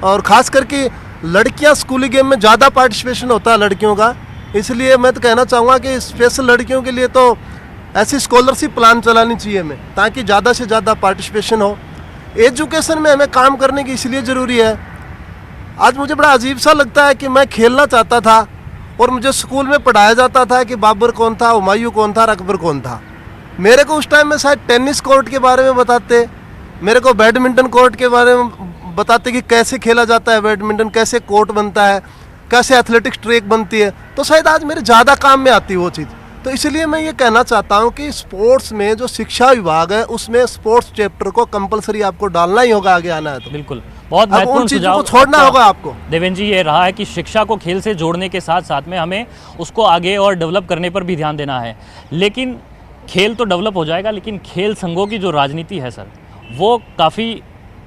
और ख़ास करके लड़कियां स्कूली गेम में ज़्यादा पार्टिसिपेशन होता है लड़कियों का, इसलिए मैं तो कहना चाहूँगा कि स्पेशल लड़कियों के लिए तो ऐसी स्कॉलरशिप प्लान चलानी चाहिए हमें, ताकि ज़्यादा से ज़्यादा पार्टिसिपेशन हो। एजुकेशन में हमें काम करने की इसलिए ज़रूरी है। आज मुझे बड़ा अजीब सा लगता है कि मैं खेलना चाहता था और मुझे स्कूल में पढ़ाया जाता था कि बाबर कौन था, हुमायूं कौन था, अकबर कौन था। मेरे को उस टाइम में शायद टेनिस कोर्ट के बारे में बताते, मेरे को बैडमिंटन कोर्ट के बारे में बताते कि कैसे खेला जाता है बैडमिंटन, कैसे कोर्ट बनता है, कैसे एथलेटिक्स ट्रैक बनती है, तो शायद आज मेरे ज़्यादा काम में आती वो चीज़। तो इसलिए मैं ये कहना चाहता हूँ कि स्पोर्ट्स में जो शिक्षा विभाग है उसमें स्पोर्ट्स चैप्टर को कंपलसरी आपको डालना ही होगा, आगे आना है तो। बिल्कुल, बहुत अब उन महत्वपूर्ण चीज़ों सुझाव को छोड़ना आपका, होगा आपको। देवेंद्र जी, ये रहा है कि शिक्षा को खेल से जोड़ने के साथ साथ में हमें उसको आगे और डेवलप करने पर भी ध्यान देना है। लेकिन खेल तो डेवलप हो जाएगा, लेकिन खेल संघों की जो राजनीति है सर, वो काफ़ी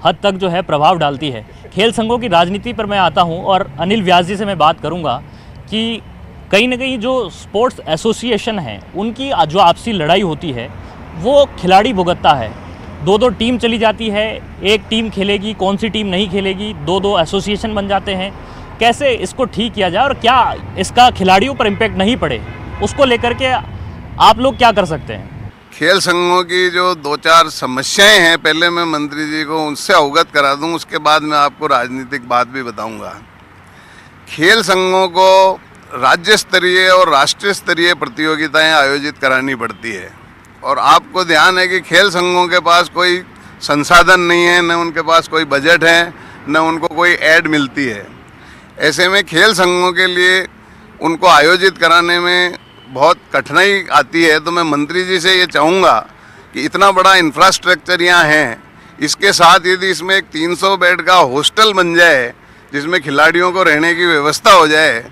हद तक जो है प्रभाव डालती है। खेल संघों की राजनीति पर मैं आता हूं और अनिल व्यास जी से मैं बात करूंगा कि कहीं ना कहीं जो स्पोर्ट्स एसोसिएशन हैं उनकी जो आपसी लड़ाई होती है वो खिलाड़ी भुगतता है। दो दो टीम चली जाती है, एक टीम खेलेगी, कौन सी टीम नहीं खेलेगी, दो दो एसोसिएशन बन जाते हैं। कैसे इसको ठीक किया जाए और क्या इसका खिलाड़ियों पर इम्पैक्ट नहीं पड़े, उसको लेकर के आप लोग क्या कर सकते हैं? खेल संघों की जो 2-4 समस्याएं हैं, पहले मैं मंत्री जी को उनसे अवगत करा दूं, उसके बाद मैं आपको राजनीतिक बात भी बताऊंगा। खेल संघों को राज्य स्तरीय और राष्ट्रीय स्तरीय प्रतियोगिताएं आयोजित करानी पड़ती है और आपको ध्यान है कि खेल संघों के पास कोई संसाधन नहीं है, न उनके पास कोई बजट है, न उनको कोई ऐड मिलती है। ऐसे में खेल संघों के लिए उनको आयोजित कराने में बहुत कठिनाई आती है। तो मैं मंत्री जी से ये चाहूँगा कि इतना बड़ा इंफ्रास्ट्रक्चर यहाँ है, इसके साथ यदि इसमें एक 300 बेड का हॉस्टल बन जाए जिसमें खिलाड़ियों को रहने की व्यवस्था हो जाए,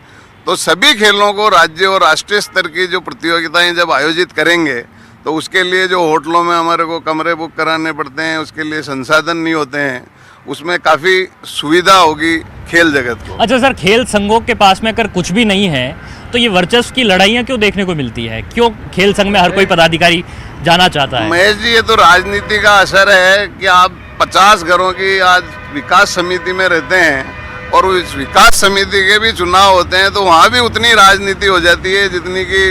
तो सभी खेलों को राज्य और राष्ट्रीय स्तर की जो प्रतियोगिताएं जब आयोजित करेंगे तो उसके लिए जो होटलों में हमारे को कमरे बुक कराने पड़ते हैं, उसके लिए संसाधन नहीं होते हैं, उसमें काफ़ी सुविधा होगी खेल जगत को। अच्छा सर, खेल संघों के पास में अगर कुछ भी नहीं है तो ये वर्चस्व की लड़ाइयाँ क्यों देखने को मिलती है? क्यों खेल संघ में हर कोई पदाधिकारी जाना चाहता है? महेश जी, ये तो राजनीति का असर है कि आप 50 घरों की आज विकास समिति में रहते हैं और उस विकास समिति के भी चुनाव होते हैं तो वहाँ भी उतनी राजनीति हो जाती है जितनी कि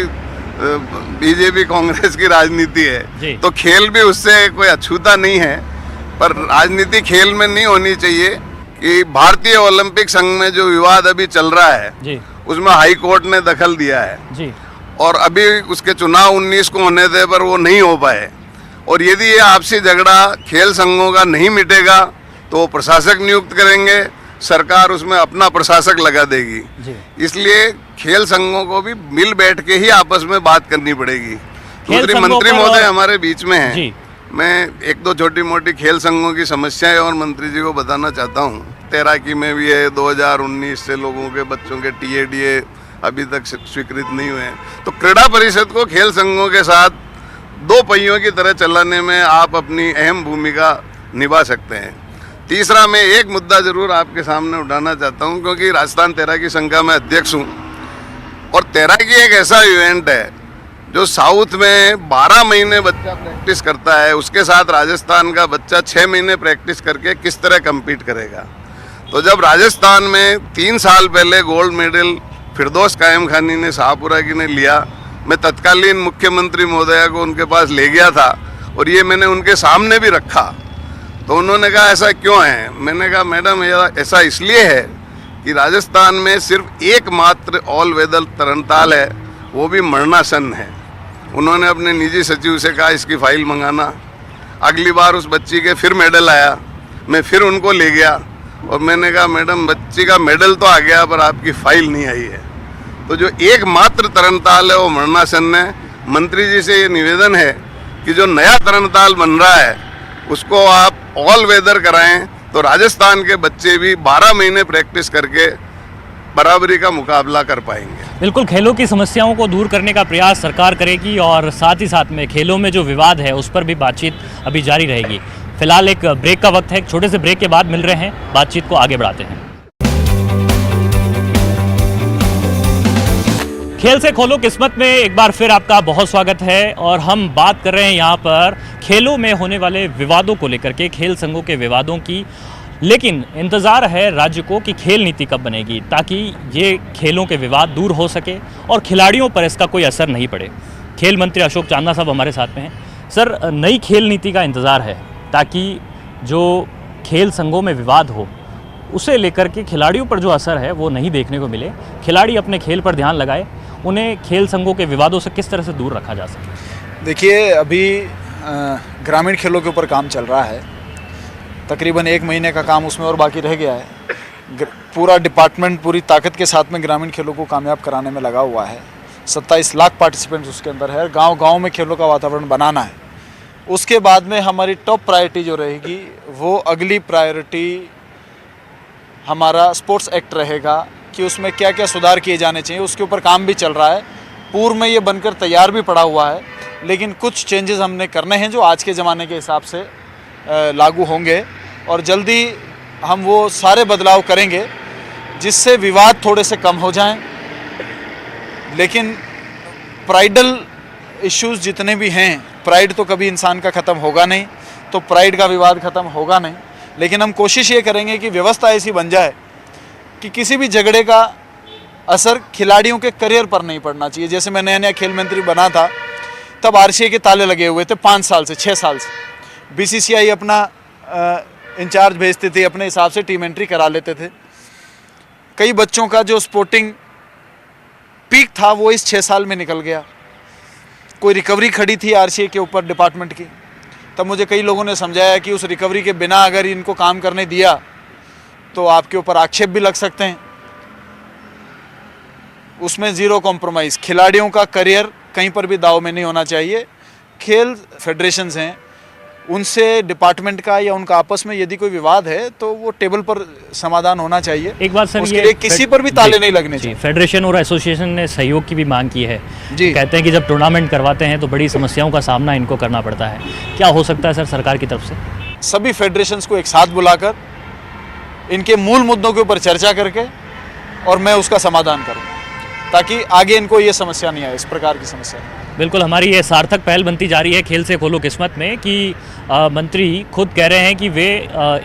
बीजेपी कांग्रेस की राजनीति है। तो खेल भी उससे कोई अछूता नहीं है, पर राजनीति खेल में नहीं होनी चाहिए। कि भारतीय ओलंपिक संघ में जो विवाद अभी चल रहा है उसमें हाई कोर्ट ने दखल दिया है और अभी उसके चुनाव 19 को होने थे पर वो नहीं हो पाए। और यदि ये आपसी झगड़ा खेल संघों का नहीं मिटेगा तो वो प्रशासक नियुक्त करेंगे, सरकार उसमें अपना प्रशासक लगा देगी। इसलिए खेल संघों को भी मिल बैठ के ही आपस में बात करनी पड़ेगी। दूसरी, मंत्री महोदय हमारे बीच में हैं, मैं एक दो छोटी मोटी खेल संघों की समस्याएं और मंत्री जी को बताना चाहता हूं। तैराकी में भी है, 2019 से लोगों के बच्चों के TADA अभी तक स्वीकृत नहीं हुए हैं। तो क्रीड़ा परिषद को खेल संघों के साथ दो पहियों की तरह चलाने में आप अपनी अहम भूमिका निभा सकते हैं। तीसरा, मैं एक मुद्दा जरूर आपके सामने उठाना चाहता हूं, क्योंकि राजस्थान तैराकी संघ का मैं अध्यक्ष हूं और तैराकी एक ऐसा इवेंट है जो साउथ में 12 महीने बच्चा प्रैक्टिस करता है, उसके साथ राजस्थान का बच्चा 6 महीने प्रैक्टिस करके किस तरह कम्पीट करेगा। तो जब राजस्थान में 3 साल पहले गोल्ड मेडल फिरदौस कायम खानी ने, शाहपुरा की ने लिया, मैं तत्कालीन मुख्यमंत्री महोदया को उनके पास ले गया था और ये मैंने उनके सामने भी रखा। तो उन्होंने कहा ऐसा क्यों है? मैंने कहा मैडम ऐसा इसलिए है कि राजस्थान में सिर्फ एकमात्र ऑल वेदर तरणताल है, वो भी मरणासन है। उन्होंने अपने निजी सचिव से कहा इसकी फाइल मंगाना। अगली बार उस बच्ची के फिर मेडल आया, मैं फिर उनको ले गया और मैंने कहा मैडम बच्ची का मेडल तो आ गया पर आपकी फाइल नहीं आई है। तो जो एकमात्र तरणताल है वो मरणासन है। मंत्री जी से ये निवेदन है कि जो नया तरणताल बन रहा है उसको आप ऑल वेदर कराएं तो राजस्थान के बच्चे भी 12 महीने प्रैक्टिस करके बराबरी का मुकाबला कर पाएंगे। बिल्कुल, खेलों की समस्याओं को दूर करने का प्रयास सरकार करेगी और साथ ही साथ में खेलों में जो विवाद है उस पर भी बातचीत अभी जारी रहेगी। फिलहाल एक ब्रेक का वक्त है, एक छोटे से ब्रेक के बाद मिल रहे हैं, बातचीत को आगे बढ़ाते हैं। खेल से खोलो किस्मत में एक बार फिर आपका बहुत स्वागत है और हम बात कर रहे हैं यहाँ पर खेलों में होने वाले विवादों को लेकर के, खेल संघों के विवादों की। लेकिन इंतज़ार है राज्य को कि खेल नीति कब बनेगी, ताकि ये खेलों के विवाद दूर हो सके और खिलाड़ियों पर इसका कोई असर नहीं पड़े। खेल मंत्री अशोक चांदना साहब हमारे साथ में हैं। सर, नई खेल नीति का इंतज़ार है ताकि जो खेल संघों में विवाद हो उसे लेकर के खिलाड़ियों पर जो असर है वो नहीं देखने को मिले, खिलाड़ी अपने खेल पर ध्यान लगाए, उन्हें खेल संघों के विवादों से किस तरह से दूर रखा जा सके। देखिए, अभी ग्रामीण खेलों के ऊपर काम चल रहा है, तकरीबन 1 महीने का काम उसमें और बाकी रह गया है। पूरा डिपार्टमेंट पूरी ताकत के साथ में ग्रामीण खेलों को कामयाब कराने में लगा हुआ है। 27 लाख पार्टिसिपेंट्स उसके अंदर है। गांव-गांव में खेलों का वातावरण बनाना है। उसके बाद में हमारी टॉप प्रायोरिटी जो रहेगी वो अगली प्रायोरिटी हमारा स्पोर्ट्स एक्ट रहेगा कि उसमें क्या क्या सुधार किए जाने चाहिए। उसके ऊपर काम भी चल रहा है, पूर्व में ये बनकर तैयार भी पड़ा हुआ है, लेकिन कुछ चेंजेस हमने करने हैं जो आज के ज़माने के हिसाब से लागू होंगे और जल्दी हम वो सारे बदलाव करेंगे जिससे विवाद थोड़े से कम हो जाएं। लेकिन प्राइडल इश्यूज जितने भी हैं, प्राइड तो कभी इंसान का ख़त्म होगा नहीं, तो प्राइड का विवाद ख़त्म होगा नहीं। लेकिन हम कोशिश ये करेंगे कि व्यवस्था ऐसी बन जाए कि किसी भी झगड़े का असर खिलाड़ियों के करियर पर नहीं पड़ना चाहिए। जैसे मैं नया खेल मंत्री बना था तब आरसीए के ताले लगे हुए थे 5 साल से 6 साल से। बीसीसीआई अपना इंचार्ज भेजते थे, अपने हिसाब से टीम एंट्री करा लेते थे। कई बच्चों का जो स्पोर्टिंग पीक था वो इस 6 साल में निकल गया। कोई रिकवरी खड़ी थी आरसीए के ऊपर डिपार्टमेंट की, तब मुझे कई लोगों ने समझाया कि उस रिकवरी के बिना अगर इनको काम करने दिया तो आपके ऊपर आक्षेप भी लग सकते हैं। उसमें ज़ीरो कॉम्प्रोमाइज़, खिलाड़ियों का करियर कहीं पर भी दाव में नहीं होना चाहिए। खेल फेडरेशंस हैं, उनसे डिपार्टमेंट का या उनका आपस में यदि कोई विवाद है तो वो टेबल पर समाधान होना चाहिए। एक बात सर, उसके लिए किसी पर भी ताले नहीं लगने चाहिए। फेडरेशन और एसोसिएशन ने सहयोग की भी मांग की है जी। कहते हैं कि जब टूर्नामेंट करवाते हैं तो बड़ी समस्याओं का सामना इनको करना पड़ता है। क्या हो सकता है सर सरकार की तरफ से? सभी फेडरेशंस को एक साथ बुलाकर इनके मूल मुद्दों के ऊपर चर्चा करके और मैं उसका समाधान करूँ ताकि आगे इनको ये समस्या नहीं आए, इस प्रकार की समस्या। बिल्कुल, हमारी ये सार्थक पहल बनती जा रही है खेल से खोलो किस्मत में कि मंत्री खुद कह रहे हैं कि वे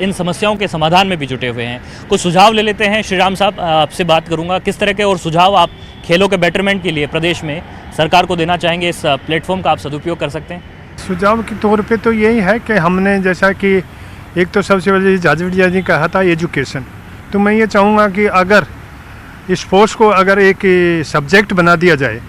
इन समस्याओं के समाधान में भी जुटे हुए हैं। कुछ सुझाव ले लेते हैं। श्रीराम साहब, आपसे बात करूंगा, किस तरह के और सुझाव आप खेलों के बेटरमेंट के लिए प्रदेश में सरकार को देना चाहेंगे? इस प्लेटफॉर्म का आप सदुपयोग कर सकते हैं। सुझाव के तौर पे तो यही है कि हमने जैसा कि एक तो सबसे पहले जाजवड़िया जी कहा था एजुकेशन, तो मैं ये चाहूँगा कि अगर स्पोर्ट्स को अगर एक सब्जेक्ट बना दिया जाए,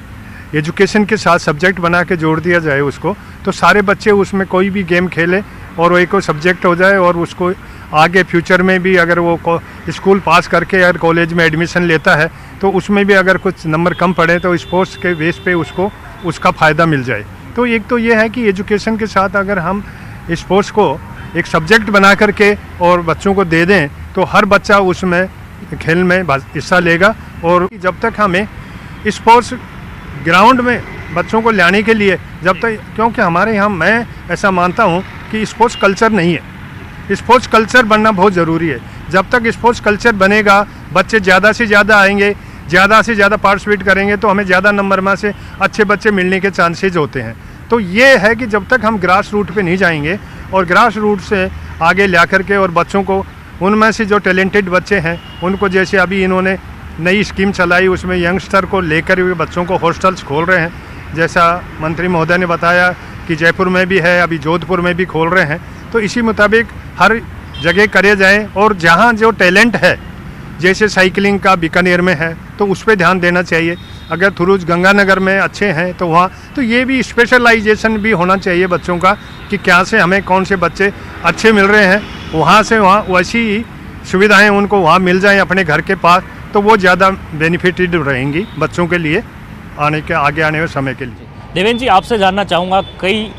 एजुकेशन के साथ सब्जेक्ट बना के जोड़ दिया जाए उसको, तो सारे बच्चे उसमें कोई भी गेम खेले और वो एक सब्जेक्ट हो जाए और उसको आगे फ्यूचर में भी अगर वो स्कूल पास करके अगर कॉलेज में एडमिशन लेता है तो उसमें भी अगर कुछ नंबर कम पड़े तो स्पोर्ट्स के बेस पे उसको उसका फ़ायदा मिल जाए। तो एक तो ये है कि एजुकेशन के साथ अगर हम स्पोर्ट्स को एक सब्जेक्ट बना करके और बच्चों को दे दें तो हर बच्चा उसमें खेल में हिस्सा लेगा। और जब तक हमें स्पोर्ट्स ग्राउंड में बच्चों को लाने के लिए जब तक, क्योंकि हमारे यहाँ मैं ऐसा मानता हूँ कि स्पोर्ट्स कल्चर नहीं है, स्पोर्ट्स कल्चर बनना बहुत ज़रूरी है। जब तक स्पोर्ट्स कल्चर बनेगा बच्चे ज़्यादा से ज़्यादा आएंगे, ज़्यादा से ज़्यादा पार्टिसिपेट करेंगे तो हमें ज़्यादा नंबर में से अच्छे बच्चे मिलने के चांसेज होते हैं। तो ये है कि जब तक हम ग्रास रूट पे नहीं जाएंगे और ग्रास रूट से आगे ला करके और बच्चों को, उनमें से जो टैलेंटेड बच्चे हैं उनको, जैसे अभी इन्होंने नई स्कीम चलाई उसमें यंगस्टर को लेकर हुए बच्चों को हॉस्टल्स खोल रहे हैं, जैसा मंत्री महोदय ने बताया कि जयपुर में भी है, अभी जोधपुर में भी खोल रहे हैं। तो इसी मुताबिक हर जगह करे जाए और जहाँ जो टैलेंट है, जैसे साइकिलिंग का बीकानेर में है तो उस पर ध्यान देना चाहिए। अगर थुरूज गंगानगर में अच्छे हैं तो वहाँ, तो ये भी स्पेशलाइजेशन भी होना चाहिए बच्चों का कि क्या से हमें कौन से बच्चे अच्छे मिल रहे हैं, वहाँ से वहाँ वैसी सुविधाएं उनको वहाँ मिल जाएं अपने घर के पास, तो वो ज़्यादा बेनिफिटेड रहेंगी बच्चों के लिए आगे आने वाले समय के लिए। देवेंद्र जी, आपसे जानना चाहूँगा, कई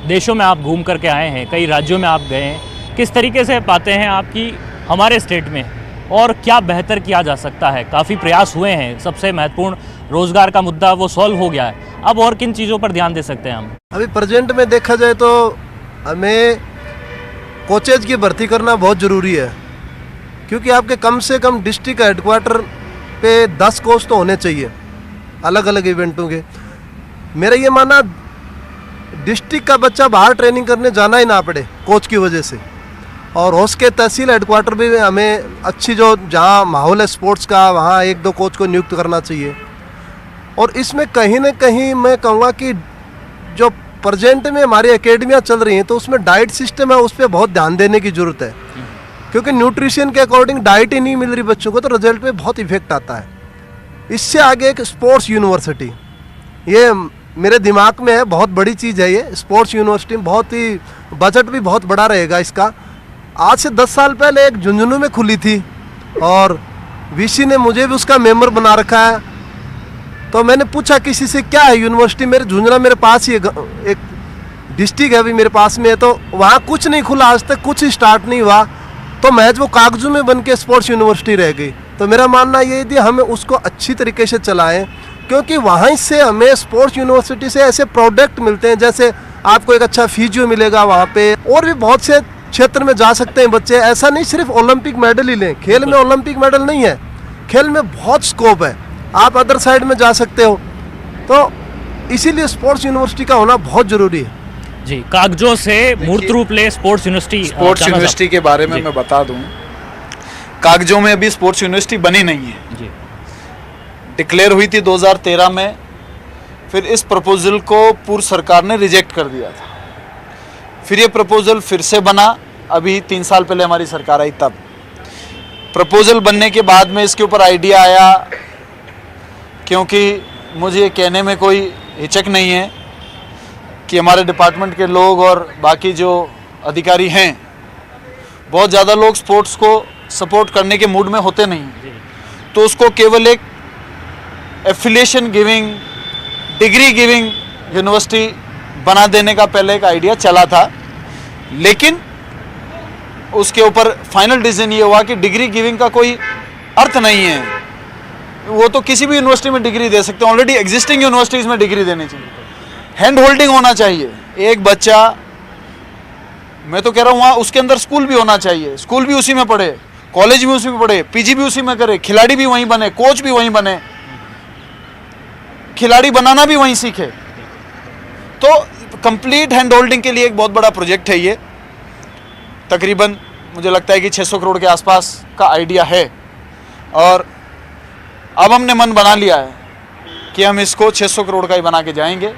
देशों में आप घूम करके आए हैं, कई राज्यों में आप गए हैं, किस तरीके से पाते हैं आपकी हमारे स्टेट में और क्या बेहतर किया जा सकता है? काफ़ी प्रयास हुए हैं, सबसे महत्वपूर्ण रोज़गार का मुद्दा वो सॉल्व हो गया है, अब और किन चीज़ों पर ध्यान दे सकते हैं हम? अभी प्रेजेंट में देखा जाए तो हमें कोचेज की भर्ती करना बहुत ज़रूरी है, क्योंकि आपके कम से कम डिस्ट्रिक्ट हेडक्वार्टर पे 10 कोच तो होने चाहिए अलग अलग इवेंटों के। मेरा ये मानना, डिस्ट्रिक्ट का बच्चा बाहर ट्रेनिंग करने जाना ही ना पड़े कोच की वजह से, और होस्ट के तहसील हेडक्वार्टर भी हमें अच्छी जो जहाँ माहौल है स्पोर्ट्स का, वहाँ 1-2 कोच को नियुक्त करना चाहिए। और इसमें कहीं ना कहीं मैं कहूँगा कि जो प्रेजेंट में हमारी एकेडमियाँ चल रही हैं तो उसमें डाइट सिस्टम है, उस पर बहुत ध्यान देने की ज़रूरत है, क्योंकि न्यूट्रिशन के अकॉर्डिंग डाइट ही नहीं मिल रही बच्चों को तो रिजल्ट पे बहुत इफेक्ट आता है। इससे आगे एक स्पोर्ट्स यूनिवर्सिटी, ये मेरे दिमाग में है, बहुत बड़ी चीज़ है ये स्पोर्ट्स यूनिवर्सिटी, बहुत ही बजट भी बहुत बड़ा रहेगा इसका। आज से 10 साल पहले एक झुंझुनू में खुली थी और वीसी ने मुझे भी उसका मेंबर बना रखा है। तो मैंने पूछा किसी से क्या है यूनिवर्सिटी, मेरे झुंझुनू मेरे पास ही एक डिस्ट्रिक्ट है अभी मेरे पास में है, तो वहाँ कुछ नहीं खुला, आज तक कुछ स्टार्ट नहीं हुआ, तो महज वो कागजों में बन के स्पोर्ट्स यूनिवर्सिटी रह गई। तो मेरा मानना ये थी हमें उसको अच्छी तरीके से चलाएं, क्योंकि वहीं से हमें स्पोर्ट्स यूनिवर्सिटी से ऐसे प्रोडक्ट मिलते हैं, जैसे आपको एक अच्छा फिजियो मिलेगा वहाँ पे, और भी बहुत से क्षेत्र में जा सकते हैं बच्चे। ऐसा नहीं सिर्फ ओलंपिक मेडल ही लें, खेल में ओलंपिक मेडल नहीं है, खेल में बहुत स्कोप है, आप अदर साइड में जा सकते हो। तो इसीलिए स्पोर्ट्स यूनिवर्सिटी का होना बहुत ज़रूरी है। जी, कागजों से मूर्त रूप ले स्पोर्ट्स यूनिवर्सिटी के बारे में मैं बता दूं, कागजों में अभी स्पोर्ट्स यूनिवर्सिटी बनी नहीं है जी। डिक्लेयर हुई थी 2013 में, फिर इस प्रपोजल को पूर्व सरकार ने रिजेक्ट कर दिया था, फिर ये प्रपोजल फिर से बना, अभी 3 साल पहले हमारी सरकार आई तब प्रपोजल बनने के बाद में इसके ऊपर आइडिया आया, क्योंकि मुझे ये कहने में कोई हिचक नहीं है कि हमारे डिपार्टमेंट के लोग और बाकी जो अधिकारी हैं, बहुत ज़्यादा लोग स्पोर्ट्स को सपोर्ट करने के मूड में होते नहीं, तो उसको केवल एक affiliation giving, degree giving university बना देने का पहले एक आइडिया चला था, लेकिन उसके ऊपर फाइनल डिसीजन ये हुआ कि डिग्री गिविंग का कोई अर्थ नहीं है, वो तो किसी भी यूनिवर्सिटी में डिग्री दे सकते हैं, ऑलरेडी एग्जिस्टिंग यूनिवर्सिटीज़ में डिग्री देनी चाहिए, हैंड होल्डिंग होना चाहिए। एक बच्चा, मैं तो कह रहा हूँ वहाँ उसके अंदर स्कूल भी होना चाहिए, स्कूल भी उसी में पढ़े, कॉलेज भी उसी में पढ़े, पीजी भी उसी में करे, खिलाड़ी भी वहीं बने, कोच भी वहीं बने, खिलाड़ी बनाना भी वहीं सीखे। तो कंप्लीट हैंड होल्डिंग के लिए एक बहुत बड़ा प्रोजेक्ट है ये, तकरीबन मुझे लगता है कि 600 करोड़ के आसपास का आइडिया है, और अब हमने मन बना लिया है कि हम इसको 600 करोड़ का ही बना के जाएंगे।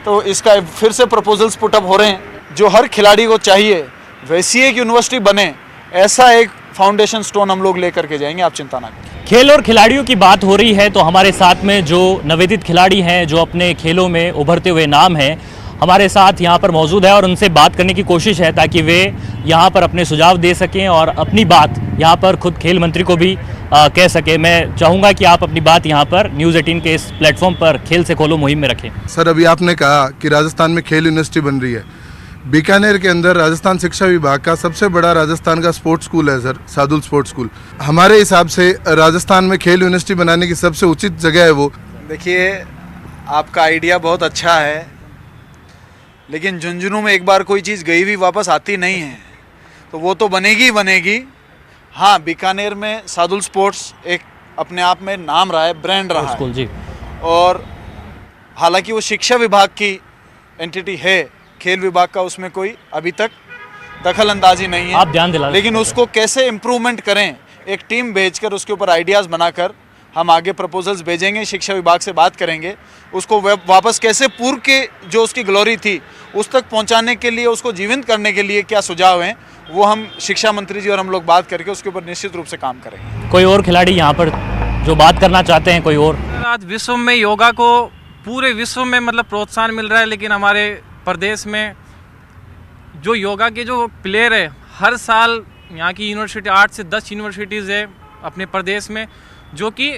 तो इसका फिर से प्रपोजल्स पुटअप हो रहे हैं, जो हर खिलाड़ी को चाहिए वैसी एक यूनिवर्सिटी बने, ऐसा एक फाउंडेशन स्टोन हम लोग लेकर के जाएंगे, आप चिंता ना करें। खेल और खिलाड़ियों की बात हो रही है तो हमारे साथ में जो नवेदित खिलाड़ी हैं, जो अपने खेलों में उभरते हुए नाम हैं, हमारे साथ यहाँ पर मौजूद है और उनसे बात करने की कोशिश है ताकि वे यहाँ पर अपने सुझाव दे सकें और अपनी बात यहाँ पर खुद खेल मंत्री को भी कह सके। मैं चाहूँगा कि आप अपनी बात यहाँ पर न्यूज़ 18 के इस प्लेटफॉर्म पर खेल से खोलो मुहिम में रखें। सर, अभी आपने कहा कि राजस्थान में खेल यूनिवर्सिटी बन रही है। बीकानेर के अंदर राजस्थान शिक्षा विभाग का सबसे बड़ा राजस्थान का स्पोर्ट्स स्कूल है सर, सादुल स्पोर्ट्स स्कूल। हमारे हिसाब से राजस्थान में खेल यूनिवर्सिटी बनाने की सबसे उचित जगह है वो। देखिए, आपका आइडिया बहुत अच्छा है, लेकिन झुंझुनू में एक बार कोई चीज़ गई हुई वापस आती नहीं है, तो वो तो बनेगी ही बनेगी। हाँ, बीकानेर में सादुल स्पोर्ट्स एक अपने आप में नाम रहा है, ब्रांड रहा है जी। और हालांकि वो शिक्षा विभाग की एंटिटी है, खेल विभाग का उसमें कोई अभी तक दखल अंदाजी नहीं है, आप ध्यान दिला, लेकिन उसको कैसे इम्प्रूवमेंट करें, एक टीम भेजकर उसके ऊपर आइडियाज़ बनाकर हम आगे प्रपोजल्स भेजेंगे, शिक्षा विभाग से बात करेंगे, उसको वापस कैसे पूर्व के जो उसकी ग्लोरी थी उस तक पहुंचाने के लिए, उसको जीवंत करने के लिए क्या सुझाव हैं, वो हम शिक्षा मंत्री जी और हम लोग बात करके उसके ऊपर निश्चित रूप से काम करेंगे। कोई और खिलाड़ी यहाँ पर जो बात करना चाहते हैं, कोई और? आज विश्व में योगा को पूरे विश्व में मतलब प्रोत्साहन मिल रहा है, लेकिन हमारे प्रदेश में जो योगा के जो प्लेयर है, हर साल यहाँ की यूनिवर्सिटी 8 से 10 यूनिवर्सिटीज़ है अपने प्रदेश में, जो कि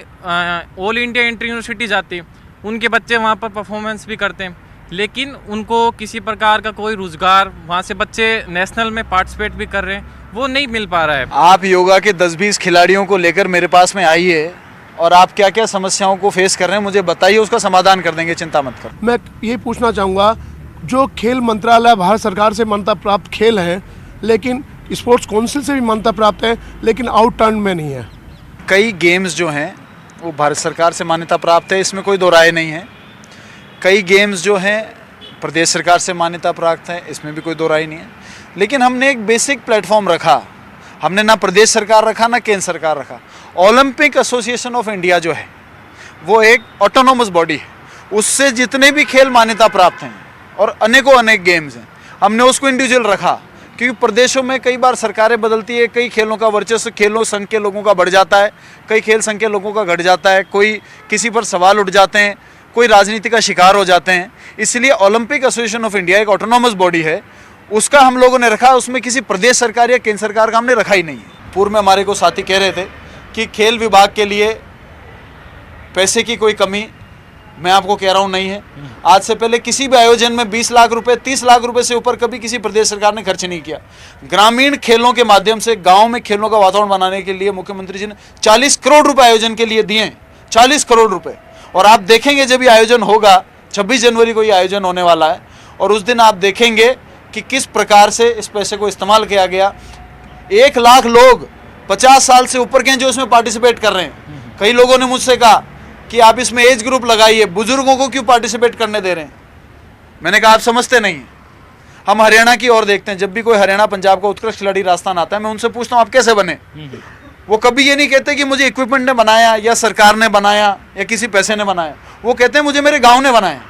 ऑल इंडिया इंटर यूनिवर्सिटी जाती है, उनके बच्चे वहाँ पर परफॉर्मेंस भी करते हैं, लेकिन उनको किसी प्रकार का कोई रोज़गार, वहाँ से बच्चे नेशनल में पार्टिसिपेट भी कर रहे हैं, वो नहीं मिल पा रहा है। आप योगा के 10-20 खिलाड़ियों को लेकर मेरे पास में आइए और आप क्या क्या समस्याओं को फेस कर रहे हैं मुझे बताइए, उसका समाधान कर देंगे, चिंता मत कर। मैं ये पूछना चाहूँगा, जो खेल मंत्रालय भारत सरकार से मान्यता प्राप्त खेल हैं, लेकिन स्पोर्ट्स काउंसिल से भी मान्यता प्राप्त है, लेकिन आउट टर्न में नहीं है। कई गेम्स जो हैं वो भारत सरकार से मान्यता प्राप्त है, इसमें कोई दो राय नहीं है। कई गेम्स जो हैं प्रदेश सरकार से मान्यता प्राप्त है, इसमें भी कोई दो राय नहीं है। लेकिन हमने एक बेसिक प्लेटफॉर्म रखा। हमने ना प्रदेश सरकार रखा ना केंद्र सरकार रखा। ओलंपिक एसोसिएशन ऑफ इंडिया जो है वो एक ऑटोनोमस बॉडी है, उससे जितने भी खेल मान्यता प्राप्त हैं और अनेकों अनेक गेम्स हैं, हमने उसको इंडिविजुअल रखा। क्योंकि प्रदेशों में कई बार सरकारें बदलती है, कई खेलों का वर्चस्व खेलों संघ के लोगों का बढ़ जाता है, कई खेल संघ के लोगों का घट जाता है, कोई किसी पर सवाल उठ जाते हैं, कोई राजनीति का शिकार हो जाते हैं। इसलिए ओलंपिक एसोसिएशन ऑफ इंडिया एक ऑटोनोमस बॉडी है, उसका हम लोगों ने रखा। उसमें किसी प्रदेश सरकार या केंद्र सरकार का हमने रखा ही नहीं है। पूर्व में हमारे को साथी कह रहे थे कि खेल विभाग के लिए पैसे की कोई कमी, मैं आपको कह रहा हूं नहीं है। आज से पहले किसी भी आयोजन में 20 लाख रुपए 30 लाख रुपए से ऊपर कभी किसी प्रदेश सरकार ने खर्च नहीं किया। ग्रामीण खेलों के माध्यम से गांव में खेलों का वातावरण बनाने के लिए मुख्यमंत्री जी ने 40 करोड़ रुपए आयोजन के लिए दिए, 40 करोड़ रुपए। और आप देखेंगे जब ये आयोजन होगा, 26 जनवरी को ये आयोजन होने वाला है, और उस दिन आप देखेंगे कि किस प्रकार से इस पैसे को इस्तेमाल किया गया। 1 लाख लोग 50 साल से ऊपर के हैं जो इसमें पार्टिसिपेट कर रहे हैं। कई लोगों ने मुझसे कहा कि आप इसमें एज ग्रुप लगाइए, बुजुर्गों को क्यों पार्टिसिपेट करने दे रहे हैं। मैंने कहा आप समझते नहीं हैं। हम हरियाणा की ओर देखते हैं, जब भी कोई हरियाणा पंजाब का उत्कृष्ट खिलाड़ी राजस्थान आता है, मैं उनसे पूछता हूँ आप कैसे बने। वो कभी ये नहीं कहते कि मुझे इक्विपमेंट ने बनाया या सरकार ने बनाया या किसी पैसे ने बनाया। वो कहते हैं मुझे मेरे गाँव ने बनाया।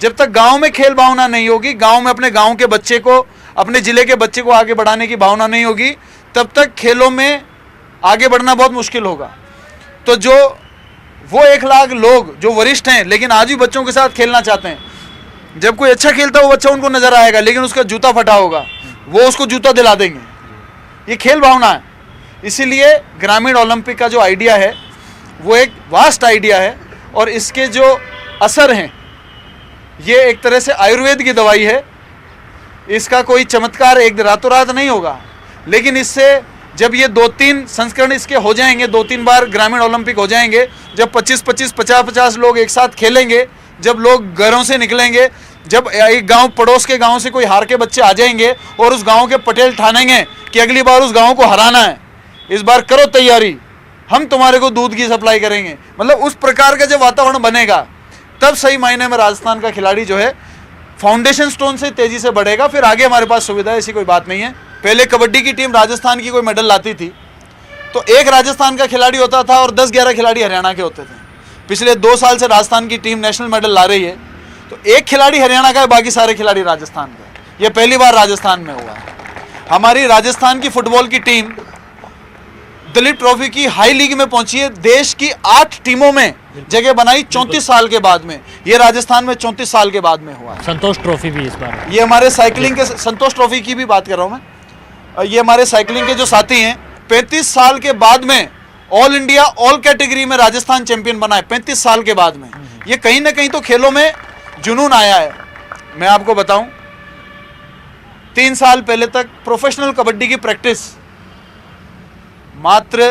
जब तक गाँव में खेल भावना नहीं होगी, गाँव में अपने गाँव के बच्चे को, अपने जिले के बच्चे को आगे बढ़ाने की भावना नहीं होगी, तब तक खेलों में आगे बढ़ना बहुत मुश्किल होगा। तो जो वो 1 लाख लोग जो वरिष्ठ हैं लेकिन आज भी बच्चों के साथ खेलना चाहते हैं, जब कोई अच्छा खेलता है वो बच्चा उनको नजर आएगा, लेकिन उसका जूता फटा होगा, वो उसको जूता दिला देंगे। ये खेल भावना है। इसीलिए ग्रामीण ओलंपिक का जो आइडिया है वो एक वास्ट आइडिया है, और इसके जो असर हैं ये एक तरह से आयुर्वेद की दवाई है। इसका कोई चमत्कार एक रातों रात नहीं होगा, लेकिन इससे जब ये 2-3 संस्करण इसके हो जाएंगे, 2-3 बार ग्रामीण ओलंपिक हो जाएंगे, जब 25-25, 50-50 लोग एक साथ खेलेंगे, जब लोग घरों से निकलेंगे, जब एक गांव पड़ोस के गांव से कोई हार के बच्चे आ जाएंगे और उस गांव के पटेल ठानेंगे कि अगली बार उस गांव को हराना है, इस बार करो तैयारी, हम तुम्हारे को दूध की सप्लाई करेंगे। मतलब उस प्रकार का जब वातावरण बनेगा, तब सही मायने में राजस्थान का खिलाड़ी जो है फाउंडेशन स्टोन से तेजी से बढ़ेगा। फिर आगे हमारे पास सुविधा है, ऐसी कोई बात नहीं है। पहले कबड्डी की टीम राजस्थान की कोई मेडल लाती थी तो एक राजस्थान का खिलाड़ी होता था और 10-11 खिलाड़ी हरियाणा के होते थे। पिछले 2 साल से राजस्थान की टीम नेशनल मेडल ला रही है, तो एक खिलाड़ी हरियाणा का है, बाकी सारे खिलाड़ी राजस्थान के। ये पहली बार राजस्थान में हुआ है। हमारी राजस्थान की फुटबॉल की टीम दिलीप ट्रॉफी की हाई लीग में पहुंची है। देश की 8 टीमों में जगह बनाई 34 साल के बाद में। ये राजस्थान में 34 साल के बाद में हुआ। संतोष ट्रॉफी भी इस बार, ये हमारे साइकिलिंग के, संतोष ट्रॉफी की भी बात कर रहा हूं मैं। ये हमारे साइकिलिंग के जो साथी हैं, 35 साल के बाद में ऑल इंडिया ऑल कैटेगरी में राजस्थान चैंपियन बना है, 35 साल के बाद में। ये कहीं ना कहीं तो खेलों में जुनून आया है। मैं आपको बताऊं, 3 साल पहले तक प्रोफेशनल कबड्डी की प्रैक्टिस मात्र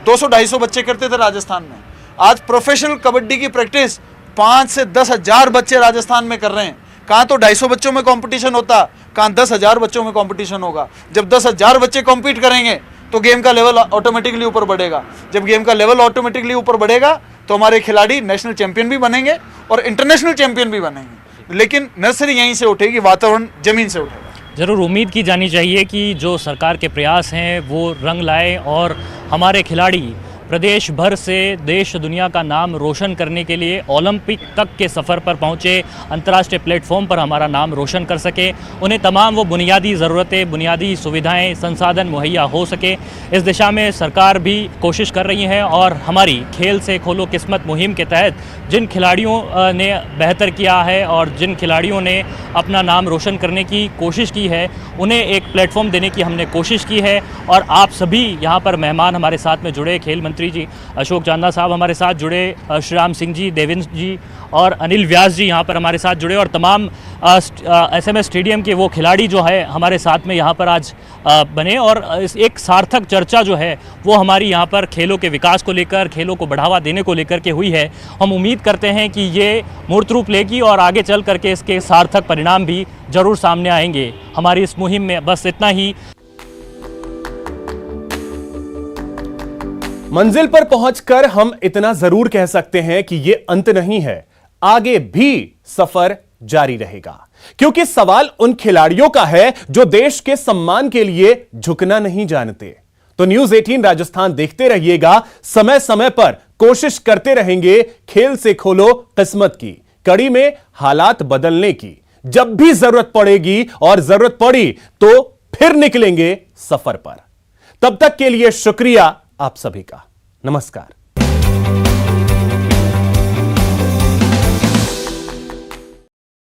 200-250 बच्चे करते थे राजस्थान में। आज प्रोफेशनल कबड्डी की प्रैक्टिस 5 से 10 हजार बच्चे राजस्थान में कर रहे हैं। कहाँ तो 250 बच्चों में कंपटीशन होता, कहाँ 10,000 बच्चों में कंपटीशन होगा। जब 10,000 बच्चे कॉम्पीट करेंगे तो गेम का लेवल ऑटोमेटिकली ऊपर बढ़ेगा। जब गेम का लेवल ऑटोमेटिकली ऊपर बढ़ेगा तो हमारे खिलाड़ी नेशनल चैंपियन भी बनेंगे और इंटरनेशनल चैंपियन भी बनेंगे। लेकिन नर्सरी यहीं से उठेगी, वातावरण जमीन से उठेगा। ज़रूर उम्मीद की जानी चाहिए कि जो सरकार के प्रयास हैं वो रंग लाए और हमारे खिलाड़ी प्रदेश भर से देश दुनिया का नाम रोशन करने के लिए ओलंपिक तक के सफ़र पर पहुँचे, अंतर्राष्ट्रीय प्लेटफॉर्म पर हमारा नाम रोशन कर सके। उन्हें तमाम वो बुनियादी ज़रूरतें, बुनियादी सुविधाएं, संसाधन मुहैया हो सके, इस दिशा में सरकार भी कोशिश कर रही है। और हमारी खेल से खोलो किस्मत मुहिम के तहत जिन खिलाड़ियों ने बेहतर किया है और जिन खिलाड़ियों ने अपना नाम रोशन करने की कोशिश की है, उन्हें एक प्लेटफॉर्म देने की हमने कोशिश की है। और आप सभी यहाँ पर मेहमान हमारे साथ में जुड़े, खेल मंत्री जी अशोक चांदना साहब हमारे साथ जुड़े, श्री राम सिंह जी, देवेंद्र जी और अनिल व्यास जी यहाँ पर हमारे साथ जुड़े, और तमाम SMS स्टेडियम के वो खिलाड़ी जो है हमारे साथ में यहाँ पर आज बने। और एक सार्थक चर्चा जो है वो हमारी यहाँ पर खेलों के विकास को लेकर, खेलों को बढ़ावा देने को लेकर के हुई है। हम उम्मीद करते हैं कि ये मूर्त रूप लेगी और आगे चल करके इसके सार्थक परिणाम भी जरूर सामने आएंगे हमारी इस मुहिम में। बस इतना ही। मंजिल पर पहुंचकर हम इतना जरूर कह सकते हैं कि ये अंत नहीं है, आगे भी सफर जारी रहेगा, क्योंकि सवाल उन खिलाड़ियों का है जो देश के सम्मान के लिए झुकना नहीं जानते। तो न्यूज 18 राजस्थान देखते रहिएगा, समय समय पर कोशिश करते रहेंगे खेल से खोलो किस्मत की कड़ी में हालात बदलने की। जब भी जरूरत पड़ेगी और जरूरत पड़ी तो फिर निकलेंगे सफर पर। तब तक के लिए शुक्रिया आप सभी का। नमस्कार।